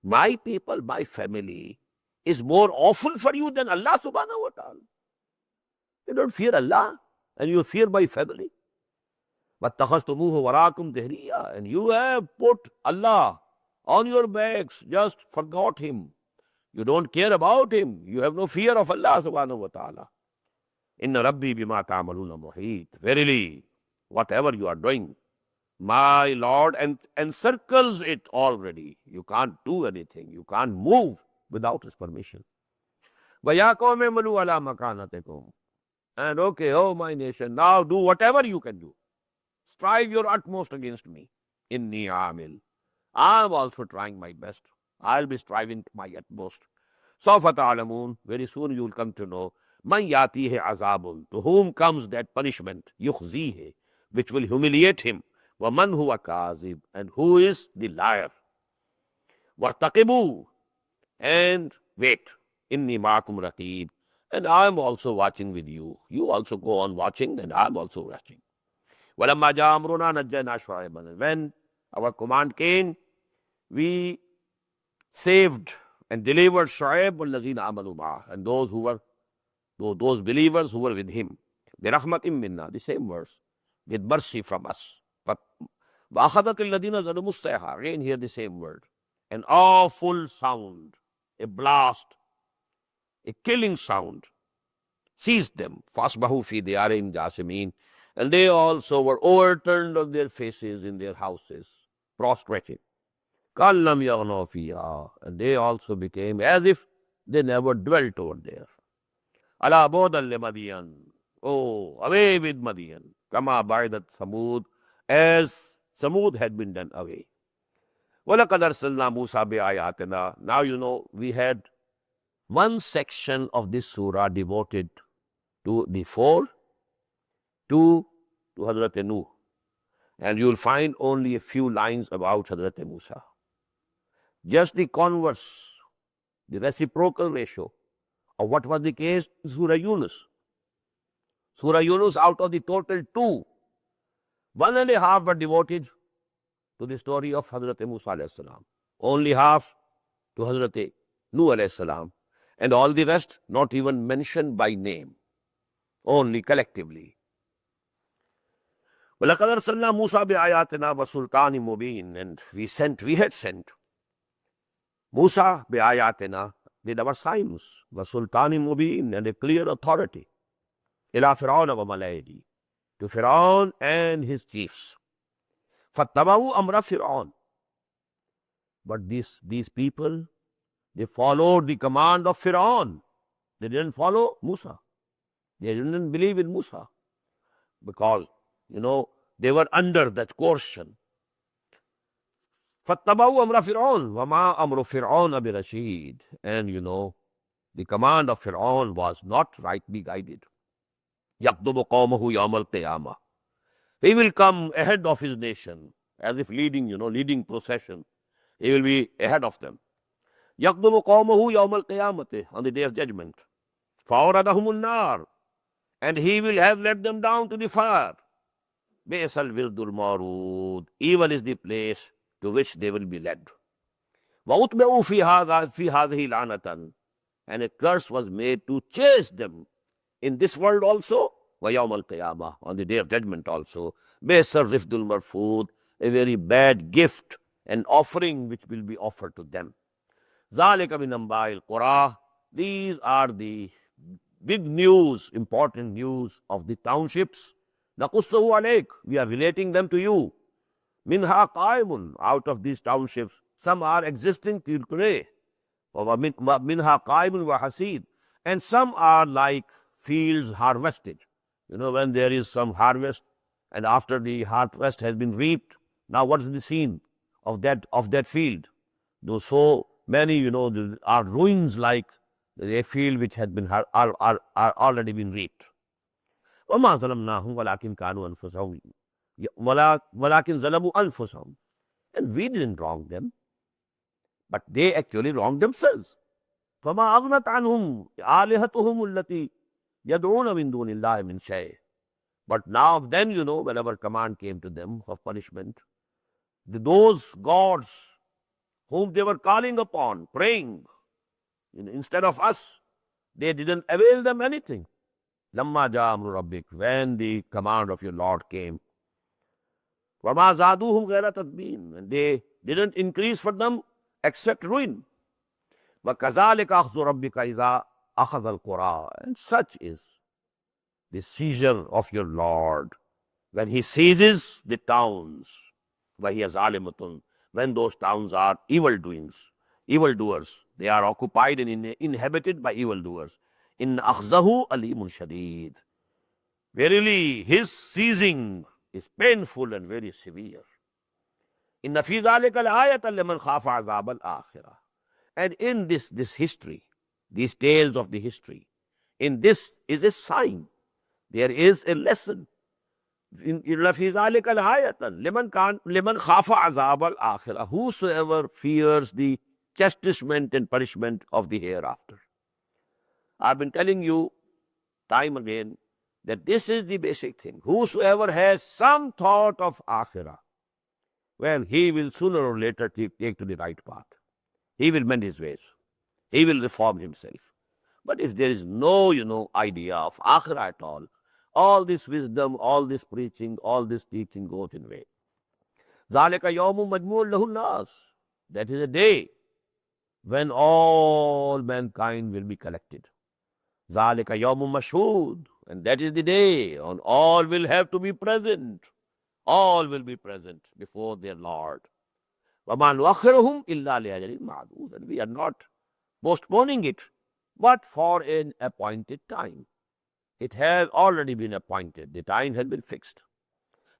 my people, my family is more awful for you than Allah subhanahu wa ta'ala. You don't fear Allah, and you fear my family. وَاتَّخَذْتُمُوهُ وَرَاكُمْ ظِهْرِيًّا, and you have put Allah on your backs, just forgot him. You don't care about him. You have no fear of Allah subhanahu wa ta'ala. Inna Rabbi bima ta'maluna muhit. Verily, whatever you are doing, my Lord encircles it already. You can't do anything. You can't move without his permission. وَيَا قَوْمِ اعْمَلُوا عَلَىٰ مَكَانَتِكُمْ. And okay, oh my nation, now do whatever you can do. Strive your utmost against me. Inni amil. I am also trying my best. I'll be striving my utmost. Sawfa ta'lamun. Very soon you will come to know. Man yatihi azabun. To whom comes that punishment? Yukhzihi. Which will humiliate him. Wa man huwa kazib. And who is the liar? Wartaqibu. And wait. Inni ma'akum raqib. And I am also watching with you. You also go on watching, and I am also watching. وَلَمَّا جَاءَ أَمْرُنَا نَجَّيْنَا شُعَيْبًا. When our command came, we saved and delivered Shu'aib وَالَّذِينَ آمَنُوا مَعَهُ, and those believers who were with him. بِرَحْمَةٍ مِنَّا, the same verse, with mercy from us. But وَأَخَذَتِ الَّذِينَ ظَلَمُوا الصَّيْحَةُ, again here the same word. An awful sound, a blast, a killing sound, seized them. فَأَصْبَحُوا فِي دِيَارِهِمْ جَاثِمِينَ. And they also were overturned on their faces in their houses, prostrated. كَلَّمْ يَغْنَوْا فِيهَا. And they also became as if they never dwelt over there. أَلَا بُعْدًا لِمَدْيَنَ. Oh, away with Madian. كَمَا بَعِدَتْ ثَمُودَ, as Samud had been done away. وَلَقَدْ أَرْسَلْنَا مُوسَى بِآيَاتِنَا. Now we had one section of this surah devoted to the four, to Hazrat Nuh. And you will find only a few lines about Hazrat Musa. Just the converse, the reciprocal ratio of what was the case in Surah Yunus. Surah Yunus, out of the total 2, 1.5 were devoted to the story of Hazrat Musa alayhi salam. Only half to Hazrat Nuh alayhi salam. And all the rest not even mentioned by name, only collectively. وَلَقَدْ أَرْسَلْنَا مُوسَى بِآيَاتِنَا وَسُلْطَانٍ مُبِينٍ. And we had sent Musa بِآيَاتِنَا, with our signs, وَسُلْطَانٍ مُبِينٍ, and a clear authority, إِلَى فِرْعَوْنَ وَمَلَئِهِ, to Fir'aun and his chiefs. فَاتَّبَعُوا أَمْرَ فِرْعَوْنَ. But these people, they followed the command of Fir'aun. They didn't follow Musa. They didn't believe in Musa. Because, they were under that coercion. فَاتَّبَعُوا أَمْرَ فِرْعَوْنَ وَمَا أَمْرُ فِرْعَوْنَ بِرَشِيدٍ. And the command of Fir'aun was not rightly guided. يَقْدُمُ قَوْمَهُ يَوْمَ الْقِيَامَةِ. He will come ahead of his nation, as if leading procession. He will be ahead of them. يَقْدُمُ قَوْمَهُ يَوْمَ الْقِيَامَةِ, on the day of judgment. فَأَوْرَدَهُمُ النَّارِ. And he will have led them down to the fire. بِئْسَ الْوِرْدُ الْمَوْرُودُ. Evil is the place to which they will be led. وَأُتْبِعُوا فِي هَذِهِ لَعْنَةً. And a curse was made to chase them in this world also, وَيَوْمَ الْقِيَامَةِ, on the day of judgment also. بِئْسَ الرِّفْدُ الْمَرْفُودُ, a very bad gift, an offering which will be offered to them. ذَلِكَ مِنْ أَنْبَاءِ الْقُرَىٰ, these are the big news, important news of the townships. نَقُصُّهُ عَلَيْكَ, we are relating them to you. Minha qaimun, out of these townships, some are existing till today. Minha qaimun wa hasid, and some are like fields harvested. You know, when there is some harvest, and after the harvest has been reaped, now what is the scene of that field? Though so many, you know, are ruins like a field which had been are already been reaped. وَمَا ظَلَمْنَاهُمْ وَلَكِنْ كَانُوا أَنفُسَهُمْ وَلَكِنْ ظَلَمُوا أَنفُسَهُمْ, and we didn't wrong them, but they actually wronged themselves. فَمَا أَغْنَتْ عَنْهُمْ آلِهَتُهُمُ الَّتِي يَدْعُونَ مِن دُونِ اللَّهِ مِن شَيْءٍ. But now then, you know, whenever command came to them of punishment, those gods whom they were calling upon, praying, instead of us, they didn't avail them anything. لَمَّا جَاءَ أَمْرُ رَبِّكَ, when the command of your Lord came. وَمَا زَادُوهُمْ غَيْرَ تَتْبِينٍ, and they didn't increase for them except ruin. وَكَذَلِكَ أَخْذُ رَبِّكَ إِذَا أَخَذَ الْقُرَىٰ, and such is the seizure of your Lord when he seizes the towns. وَهِيَ ظَالِمَةٌ, when those towns are evildoers, they are occupied and inhabited by evildoers. إِنَّ أَخْذَهُ أَلِيمٌ شَدِيدٌ, verily his seizing is painful and very severe. إِنَّ فِي ذَلِكَ الْآيَةَ لِمَنْ خَافَ عَذَابَ الْآخِرَةِ, and in this history, these tales of the history, in this is a sign, there is a lesson. إِنَّ فِي ذَلِكَ الْآيَةَ لِمَنْ خَافَ عَذَابَ الْآخِرَةِ, whosoever fears the chastisement and punishment of the hereafter. I've been telling you time again that this is the basic thing. Whosoever has some thought of akhirah, well, he will sooner or later take to the right path. He will mend his ways. He will reform himself. But if there is no, idea of akhirah at all this wisdom, all this preaching, all this teaching goes in vain. ذَلِكَ يَوْمٌ مَجْمُوعٌ لَهُ النَّاسُ, that is a day when all mankind will be collected. ذَلِكَ يَوْمٌ مَشْهُودٌ, and that is the day on all will have to be present. All will be present before their Lord. وَمَا نُؤَخِّرُهُمْ إِلَّا لِأَجَلٍ مَعْدُودٍ, and we are not postponing it, but for an appointed time. It has already been appointed. The time has been fixed.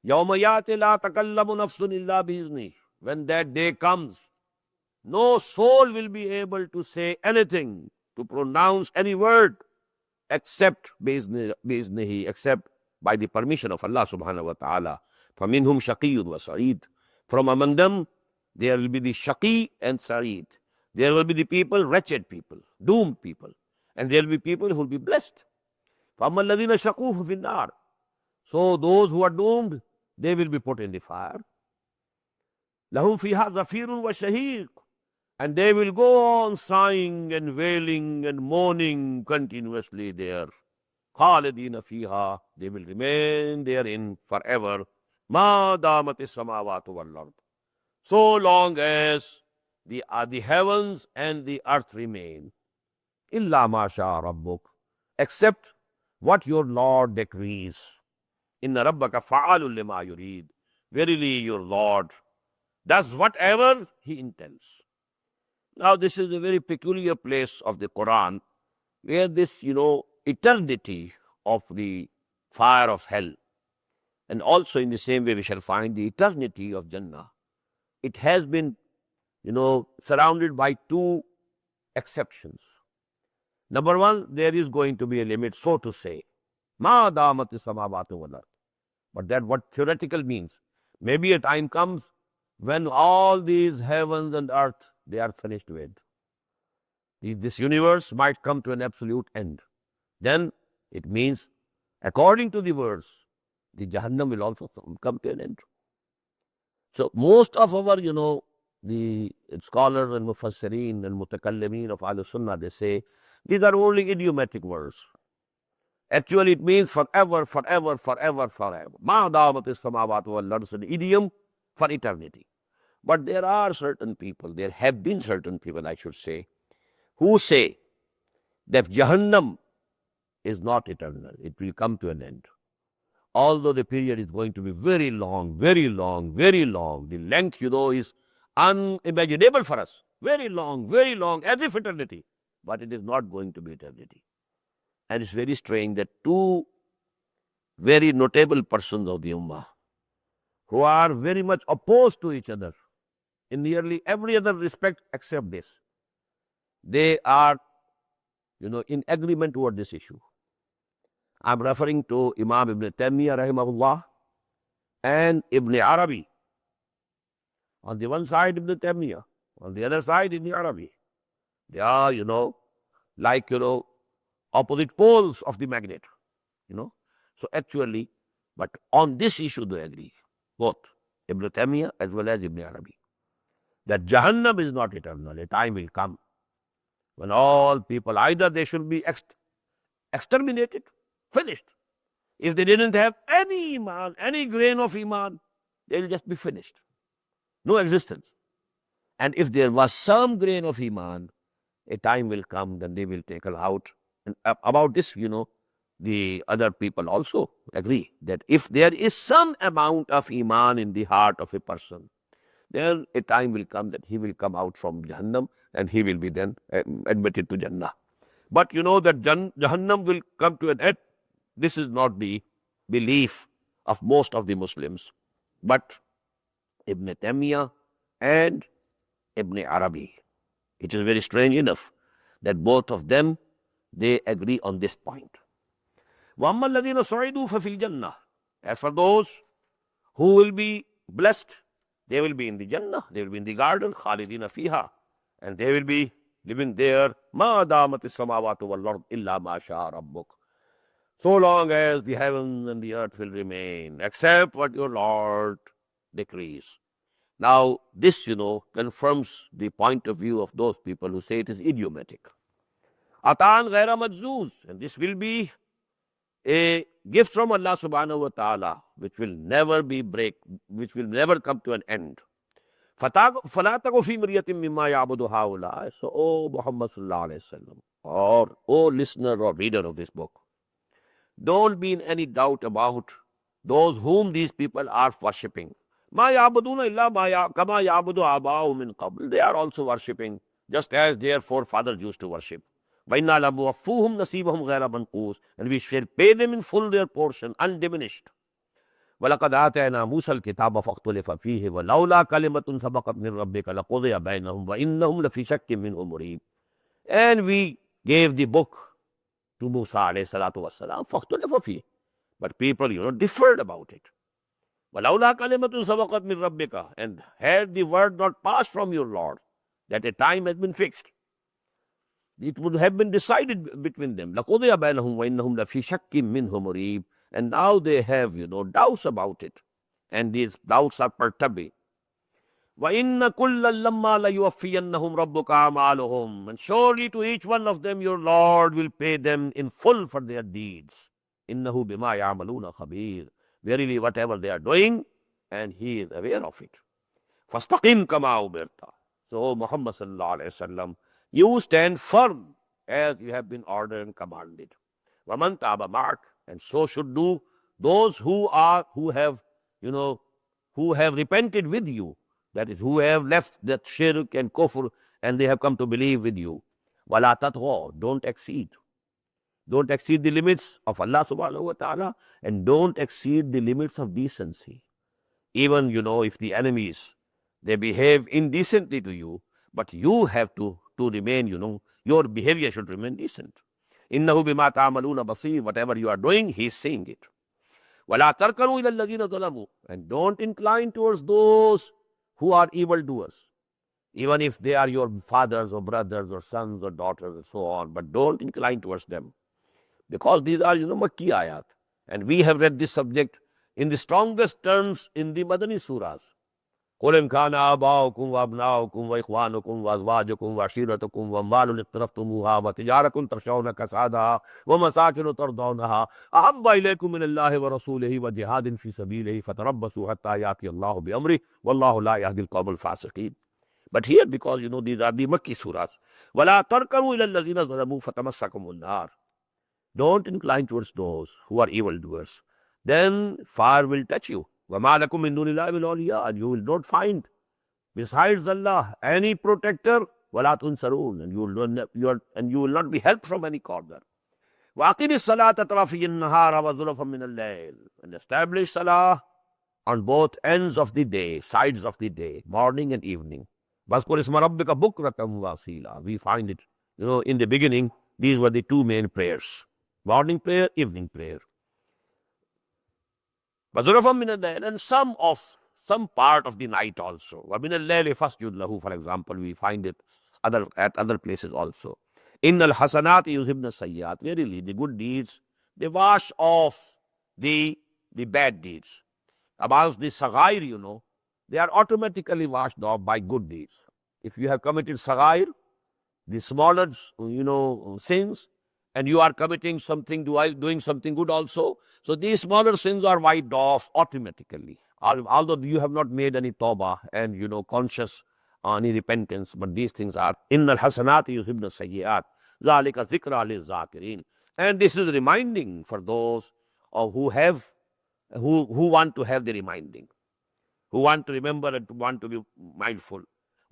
يَوْمَ يَأْتِ لَا تَكَلَّمُ نَفْسٌ إِلَّا بِإِذْنِهِ, when that day comes, no soul will be able to say anything, to pronounce any word, except بِإِذْنِهِ, except by the permission of Allah subhanahu wa ta'ala. فَمِنْهُمْ شَقِيٌّ وَسَعِيدٌ, from among them there will be the shaqi and sa'id. There will be the people, wretched people, doomed people, and there will be people who will be blessed. فَأَمَّا الَّذِينَ شَقُوا فِي النَّارِ, so those who are doomed, they will be put in the fire. لَهُمْ فِيهَا زَفِيرٌ وَشَهِيقٌ, and they will go on sighing and wailing and mourning continuously there. خَالِدِينَ فِيهَا, they will remain therein forever. مَا دَامَتِ السَّمَاوَاتُ وَالْأَرْضُ, so long as the heavens and the earth remain. إِلَّا مَا شَاءَ رَبُّكَ, except what your Lord decrees. إِنَّ رَبَّكَ فَعَالٌ لِمَا يُرِيدُ, verily your Lord does whatever he intends. Now this is a very peculiar place of the Quran, where this, eternity of the fire of hell, and also in the same way we shall find the eternity of Jannah, it has been, surrounded by two exceptions. Number one, there is going to be a limit, so to say. مَا دَامَتِ السَّمَاوَاتُ وَالْأَرْضُ, but that what theoretical means. Maybe a time comes when all these heavens and earth, they are finished with. This universe might come to an absolute end. Then it means, according to the verse, the Jahannam will also come to an end. So most of our, the scholars and mufassirin and mutakallimin of Ahlul Sunnah, they say these are only idiomatic words. Actually, it means forever, forever, forever, forever. Ma damat is samawat wal ard, an idiom for eternity. But there are certain people, there have been certain people, I should say, who say that Jahannam is not eternal. It will come to an end. Although the period is going to be very long, very long, very long. The length, is unimaginable for us. Very long, as if eternity. But it is not going to be eternity. And it's very strange that two very notable persons of the Ummah, who are very much opposed to each other in nearly every other respect except this, they are, in agreement toward this issue. I'm referring to Imam Ibn Taymiyyah rahimahullah and Ibn Arabi. On the one side, Ibn Taymiyyah. On the other side, Ibn Arabi. They are, like, opposite poles of the magnet, So actually, but on this issue they agree, both Ibn Taymiyyah as well as Ibn Arabi, that Jahannam is not eternal. A time will come when all people, either they should be exterminated, finished. If they didn't have any iman, any grain of iman, they will just be finished. No existence. And if there was some grain of iman, a time will come, then they will take it out. And about this, the other people also agree that if there is some amount of iman in the heart of a person, then a time will come that he will come out from Jahannam and he will be then admitted to Jannah. But that Jahannam will come to an end. This is not the belief of most of the Muslims. But Ibn Taymiyyah and Ibn Arabi, it is very strange enough that both of them, they agree on this point. وَأَمَّا الَّذِينَ صُعِدُوا فَفِي الْجَنَّةِ. As for those who will be blessed, they will be in the Jannah, they will be in the garden, خَالِدِينَ فِيهَا, and they will be living there, مَا دَامَتِ السَّمَاوَاتُ وَالْأَرْضُ إِلَّا مَا شَاءَ رَبُّكَ. So long as the heavens and the earth will remain, except what your Lord decrees. Now, this, confirms the point of view of those people who say it is idiomatic. Atan ghaira majzuz, and this will be a gift from Allah subhanahu wa ta'ala, which will never come to an end. فَلَا تَكُ فِي مِرْيَةٍ مِّمَّا يَعْبُدُ هَؤُلَاءِ. So, O Muhammad sallallahu alayhi wa sallam, or O listener or reader of this book, don't be in any doubt about those whom these people are worshipping. مَا يَعْبُدُونَ إِلَّا كَمَا يَعْبُدُ آبَاؤُهُم مِّن قَبْلُ. They are also worshipping just as their forefathers used to worship. وَإِنَّا لَمُوَفُّوهُمْ نَصِيبَهُمْ غَيْرَ مَنْقُوصٍ. And we shall pay them in full their portion, undiminished. وَلَقَدْ آتَيْنَا مُوسَى الْكِتَابَ فَاخْتُلِفَ فِيهِ وَلَوْلَا كَلِمَةٌ سَبَقَتْ مِنْ رَبِّكَ لَقُضِيَ بَيْنَهُمْ وَإِنَّهُمْ لَفِي شَكٍّ مِّنْهُ مُرِيبٍ. And we gave the book to Musa alayhi salatu wassalam, فَاخْتُلِفَ فِيهِ. But people, differed about it. وَلَوْلَا كَلِمَةٌ سَبَقَتْ مِنْ رَبِّكَ. And had the word not passed from your Lord, that a time has been fixed, it would have been decided between them. لَقُضِيَ بَيْنَهُمْ وَإِنَّهُمْ لَفِي شَكٍّ مِّنْهُ مُرِيبٍ. And now they have, doubts about it. And these doubts are perturbing. وَإِنَّ كُلًّا لَمَّا لَيُوَفِّيَنَّهُمْ رَبُّكَ أَعْمَالُهُمْ. And surely to each one of them your Lord will pay them in full for their deeds. إِنَّهُ بِمَا يَعْمَلُونَ خَبِيرٌ. Verily whatever they are doing, and he is aware of it. فَاسْتَقِمْ كَمَا أُمِرْتَ. So Muhammad sallallahu alayhi wa sallam, you stand firm as you have been ordered and commanded. وَمَنْ تَابَ مَعَكَ. And so should do those who have repented with you. That is, who have left that shirk and kufr and they have come to believe with you. وَلَا تَطْغَوْا. Don't exceed. Don't exceed the limits of Allah subhanahu wa ta'ala, and don't exceed the limits of decency. Even, if the enemies, they behave indecently to you, but you have to remain, your behavior should remain decent. إِنَّهُ بِمَا تَعْمَلُونَ بَصِيرٌ. Whatever you are doing, he is seeing it. وَلَا تَرْكَنُوا إِلَى الَّذِينَ ظَلَمُوا. And don't incline towards those who are evildoers, even if they are your fathers or brothers or sons or daughters and so on, but don't incline towards them. Because these are, Makki ayat. And we have read this subject in the strongest terms in the Madani surahs. قل إن كان آباؤكم وأبناؤكم وإخوانكم وأزواجكم وعشيرتكم وأموال اقترفتموها وتجارة تخشون كسادها ومساكن ترضونها أحب إليكم من الله ورسوله وجهاد في سبيله فتربصوا حتى يأتي الله بأمره والله لا يهدي القوم الفاسقين. But here, because these are the Makki surahs, وَلَا تَرْكَنُوا إِلَى الَّذِينَ ظَلَمُوا فَتَمَسَّكُمُ النَّارُ. Don't incline towards those who are evildoers. Then fire will touch you. وَمَا لَكُم مِّن دُونِ اللَّهِ مِنْ أَوْلِيَاءَ. And you will not find besides Allah any protector. وَلَا تُنْصَرُونَ. And you will not be helped from any corner. وَأَقِمِ الصَّلَاةَ طَرَفَيِ النَّهَارِ وَزُلَفًا مِّنَ اللَّيْلِ. And establish salah on both ends of the day, sides of the day, morning and evening. وَاذْكُرِ اسْمَ رَبِّكَ بُكْرَةً وَأَصِيلًا. We find it, in the beginning, these were the two main prayers. Morning prayer, evening prayer. وَزُلَفًا مِّنَ اللَّيْلِ. And some part of the night also. وَمِنَ اللَّيْلِ فَاسْجُدْ لَهُ. For example, we find it at other places also. إِنَّ الْحَسَنَاتِ يُذْهِبْنَ السَّيِّئَاتِ. Verily, the good deeds, they wash off the bad deeds. Amongst the sagair, they are automatically washed off by good deeds. If you have committed sagair, the smaller, sins, and you are committing something, doing something good also, so these smaller sins are wiped off automatically. Although you have not made any tawbah and, conscious any repentance, but these things are, innal hasanati yuhibna sayyiat, zalika zikra lil zakirin. And this is reminding for those who want to have the reminding, who want to remember and want to be mindful.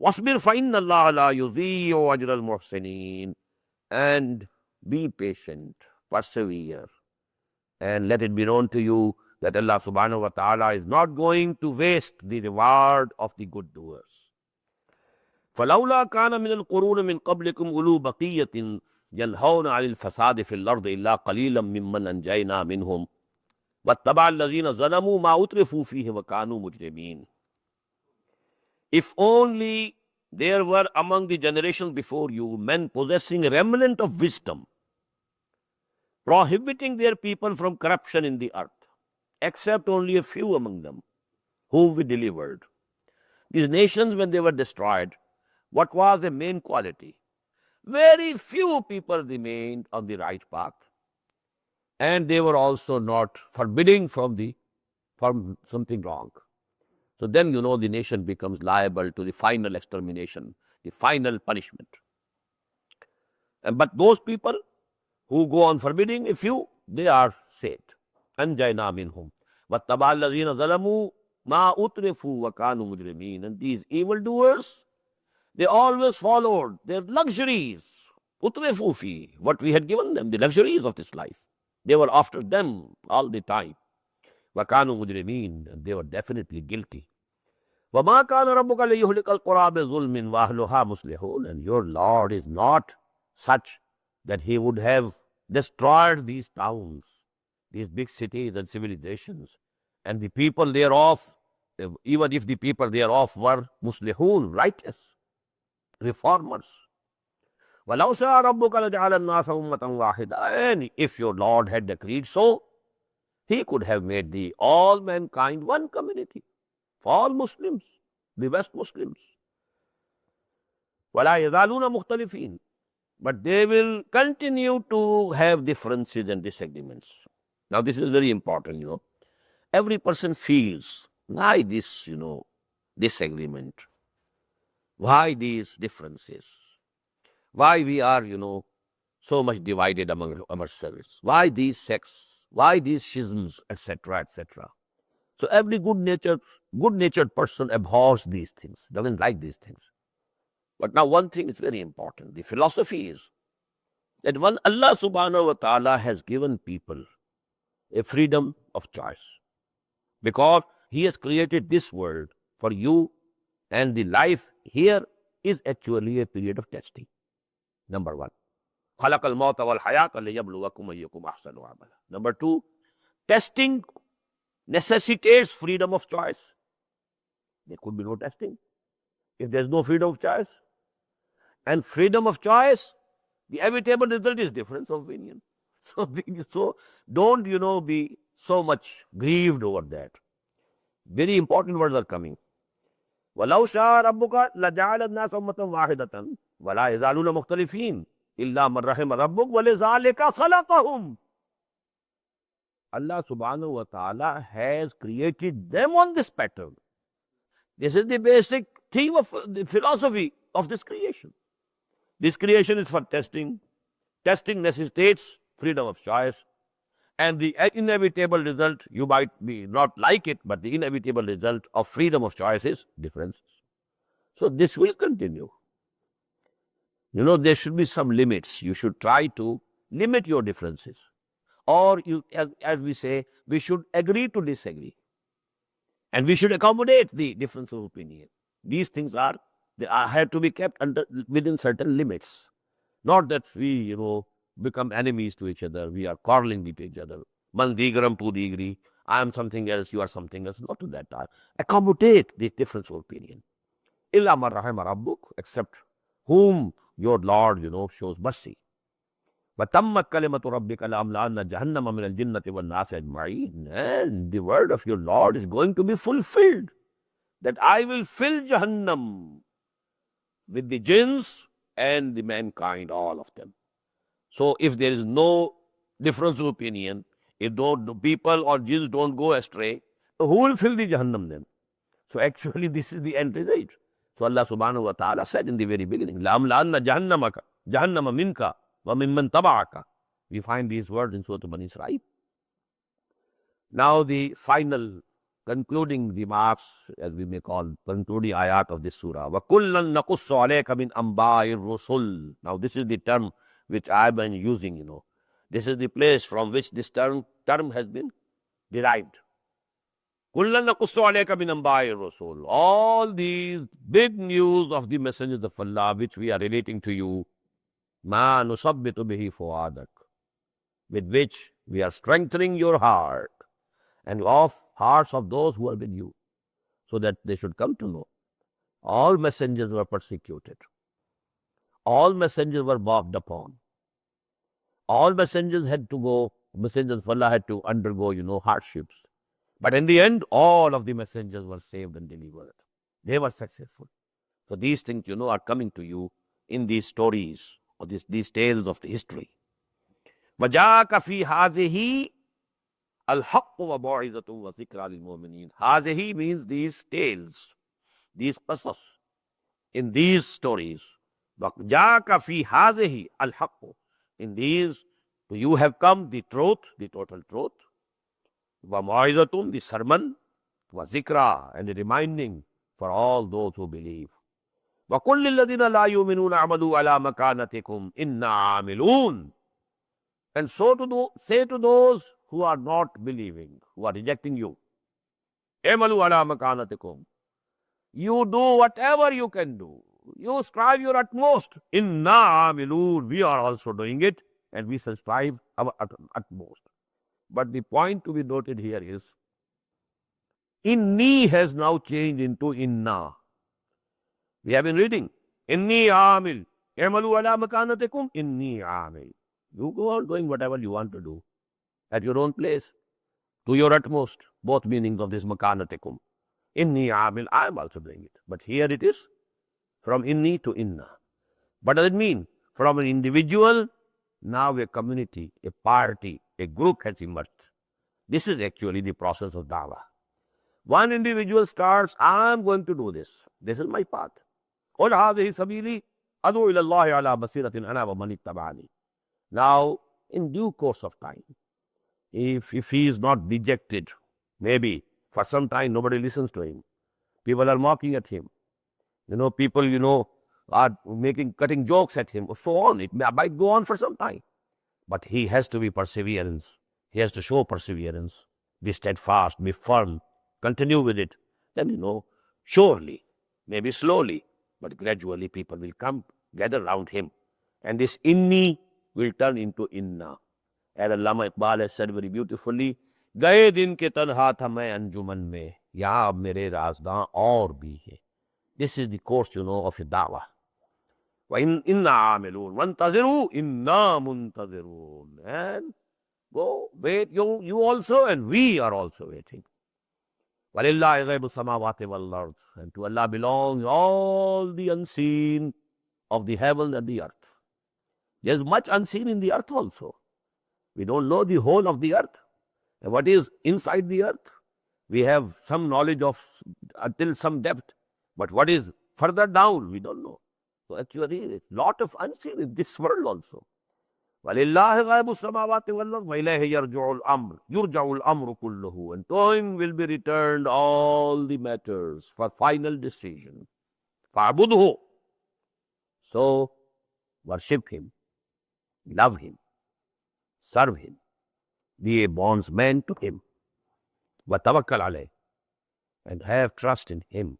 وَاصْبِرْ فَإِنَّ اللَّهَ لَا يُضِيعُ أَجْرَ الْمُحْسِنِينَ. And be patient, persevere, and let it be known to you that Allah subhanahu wa ta'ala is not going to waste the reward of the good doers. فَلَوْلَا كَانَ مِنَ الْقُرُونِ مِنْ قَبْلِكُمْ أُولُو بَقِيَّةٍ يَنْهَوْنَ عَنِ الْفَسَادِ فِي الْأَرْضِ إِلَّا قَلِيلًا مِّمَّنْ أَنْجَيْنَا مِنْهُمْ وَاتَّبَعَ الَّذِينَ ظَلَمُوا مَا أُتْرِفُوا فِيهِ وَكَانُوا مُجْرِمِينَ. If only there were among the generations before you men possessing a remnant of wisdom, prohibiting their people from corruption in the earth, except only a few among them, whom we delivered. These nations, when they were destroyed, what was the main quality? Very few people remained on the right path, and they were also not forbidding from something wrong. So then, the nation becomes liable to the final extermination, the final punishment. But those people who go on forbidding, a few, they are saved. Anjayna minhum. وَاتَّبَعَ الَّذِينَ ظَلَمُوا مَا أُتْرِفُوا وَكَانُوا مُجْرِمِينَ. And these evildoers, they always followed their luxuries. Utrefu fi, what we had given them, the luxuries of this life. They were after them all the time. وَكَانُوا مُجْرِمِينَ. And they were definitely guilty. وَمَا كَانَ رَبُّكَ لِيُهْلِكَ الْقُرَىٰ بِظُلْمٍ وَأَهْلُهَا مُصْلِحُونَ. And your Lord is not such that he would have destroyed these towns, these big cities and civilizations, and the people thereof, even if the people thereof were muslihun, righteous, reformers. وَلَوْ شَاءَ رَبُّكَ لَجَعَلَ النَّاسَ أُمَّةً وَاحِدَةً. And if your Lord had decreed so, he could have made all mankind one community, all Muslims, the West Muslims. وَلَا يَزَالُونَ مُخْتَلِفِينَ. But they will continue to have differences and disagreements. Now, this is very important, Every person feels, why this, disagreement? Why these differences? Why we are, so much divided among ourselves? Why these sects? Why these schisms, etc., etc.? So every good-natured person abhors these things, doesn't like these things. But now one thing is very important. The philosophy is that when Allah subhanahu wa ta'ala has given people a freedom of choice, because he has created this world for you, and the life here is actually a period of testing. Number one. خَلَقَ الْمَوْتَ وَالْحَيَاةَ لِيَبْلُوَكُمْ أَيُّكُمْ أَحْسَنُ عَمَلًا. Number two, testing necessitates freedom of choice. There could be no testing if there is no freedom of choice. And freedom of choice, the inevitable result is difference of opinion. So don't, be so much grieved over that. Very important words are coming. وَلَوْ شَاءَ رَبُّكَ لَجَعَلَ النَّاسَ أُمَّةً وَاحِدَةً وَلَا يَزَالُونَ مُخْتَلِفِينَ إِلَّا مَن رَحِمَ رَبُّكَ وَلِذَلِكَ خَلَقَهُم. Allah subhanahu wa ta'ala has created them on this pattern. This is the basic theme of the philosophy of this creation. This creation is for testing. Testing necessitates freedom of choice. And the inevitable result, you might be not like it, but the inevitable result of freedom of choice is differences. So this will continue. You know, there should be some limits. You should try to limit your differences. Or, you, as we say, we should agree to disagree. And we should accommodate the difference of opinion. These things they have to be kept within certain limits. Not that we, become enemies to each other. We are quarreling with each other. Man digaram tu digri. I am something else, you are something else. Not to that time. Accommodate the difference of opinion. Illa man rahima rabbuk, except whom your Lord, shows mercy. وَتَمَّتْ كَلِمَةُ رَبِّكَ لَأَمْلَأَنَّ جَهَنَّمَ مِنَ الْجِنَّةِ وَالنَّاسِ أَجْمَعِينَ. And the word of your Lord is going to be fulfilled. That I will fill Jahannam with the jinns and the mankind, all of them. So if there is no difference of opinion, if the people or jinns don't go astray, who will fill the Jahannam then? So actually this is the end result. So Allah subhanahu wa ta'ala said in the very beginning, لَأَمْلَأَنَّ جَهَنَّمَ مِنْكَ وَمِمَّنْ تَبَعَكَ. We find these words in Surah Bani Israel. Now the final concluding remarks, as we may call concluding ayat of this surah. وَكُلًّا نَقُصُّ عَلَيْكَ مِنْ أَنْبَاءِ الرُّسُلِ. Now this is the term which I have been using, This is the place from which this term has been derived. كُلًّا نَقُصُّ عَلَيْكَ مِنْ أَنْبَاءِ الرُّسُلِ. All these big news of the messengers of Allah which we are relating to you, مَا نُصَبِّتُ بِهِ فُؤَادَكَ, with which we are strengthening your heart and of hearts of those who are with you, so that they should come to know. All messengers were persecuted. All messengers were mocked upon. All messengers messengers of Allah had to undergo, hardships. But in the end, all of the messengers were saved and delivered. They were successful. So these things, are coming to you in these stories or these tales of the history. وَجَاءَكَ فِي هَذِهِ الْحَقُّ وَمَوْعِظَةٌ وَذِكْرَى لِلْمُؤْمِنِينَ. هَذِهِ means these tales, these qasas, in these stories. وَجَاءَكَ فِي هَذِهِ الْحَقُّ. In these, to you have come the truth, the total truth. وَمَوْعِظَةٌ, the sermon. وَذِكْرَى, and the reminding for all those who believe. وَقُلْ لِلَّذِينَ لَا يُؤْمِنُونَ اعْمَلُوا عَلَى مَكَانَتِكُمْ إِنَّا عَامِلُونَ. And so say to those who are not believing, who are rejecting you, اعْمَلُوا عَلَى مَكَانَتِكُمْ. You do whatever you can do. You strive your utmost. إِنَّا عَامِلُونَ. We are also doing it, and we shall strive our utmost. But the point to be noted here is, inni has now changed into inna. We have been reading, inni amil, i'malu ala makanatikum, inni amil. You go on doing whatever you want to do at your own place, to your utmost, both meanings of this makanatikum. Inni amil, I am also doing it. But here it is from inni to inna. What does it mean? From an individual, now a community, a party, a group has emerged. This is actually the process of dawah. One individual starts, I am going to do this. This is my path. قُلْ هَذِهِ سَبِيلِي أَدْعُو إِلَى اللَّهِ عَلَى بَصِيرَةٍ أَنَا وَمَنِ اتَّبَعَنِي. Now, in due course of time, if he is not dejected, maybe for some time nobody listens to him. People are mocking at him. People, are cutting jokes at him, or so on. It might go on for some time. But he has to be perseverance. He has to show perseverance. Be steadfast, be firm, continue with it. Then, surely, maybe slowly, but gradually people will come, gather around him. And this inni will turn into inna. As Allama Iqbal has said very beautifully, Gaye din ke tanha tha main anjuman mein, yahan ab mere raazdan aur bhi hai. This is the course, of a dawah. وَإِنَّا عَامِلُونَ وَانْتَظِرُوا إِنَّا مُنْتَظِرُونَ. And go, wait, you also, and we are also waiting. وَلِلَّهِ غَيْبُ السَّمَاوَاتِ وَالْأَرْضِ. And to Allah belongs all the unseen of the heaven and the earth. There's much unseen in the earth also. We don't know the whole of the earth. And what is inside the earth? We have some knowledge of until some depth. But what is further down, we don't know. So actually, it's a lot of unseen in this world also. وَلِلَّهِ غَيْبُ السَّمَاوَاتِ وَالْأَرْضِ وَإِلَيْهِ يُرْجَعُ الْأَمْرُ كُلُّهُ. And to him will be returned all the matters for final decision. فَعْبُدْهُ. So, worship him, love him, serve him, be a bondsman to him. وَتَوَكَّلْ عَلَيْهِ. And have trust in him,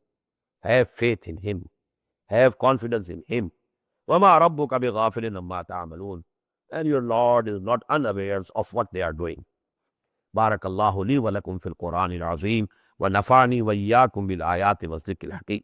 have faith in him, have confidence in him. وَمَا رَبُّكَ بِغَافِلٍ عَمَّا تَعْمَلُونَ. And your Lord is not unaware of what they are doing. بارك الله لي ولكم في القرآن العظيم ونفعني وإياكم بالآيات والذكر الحكيم.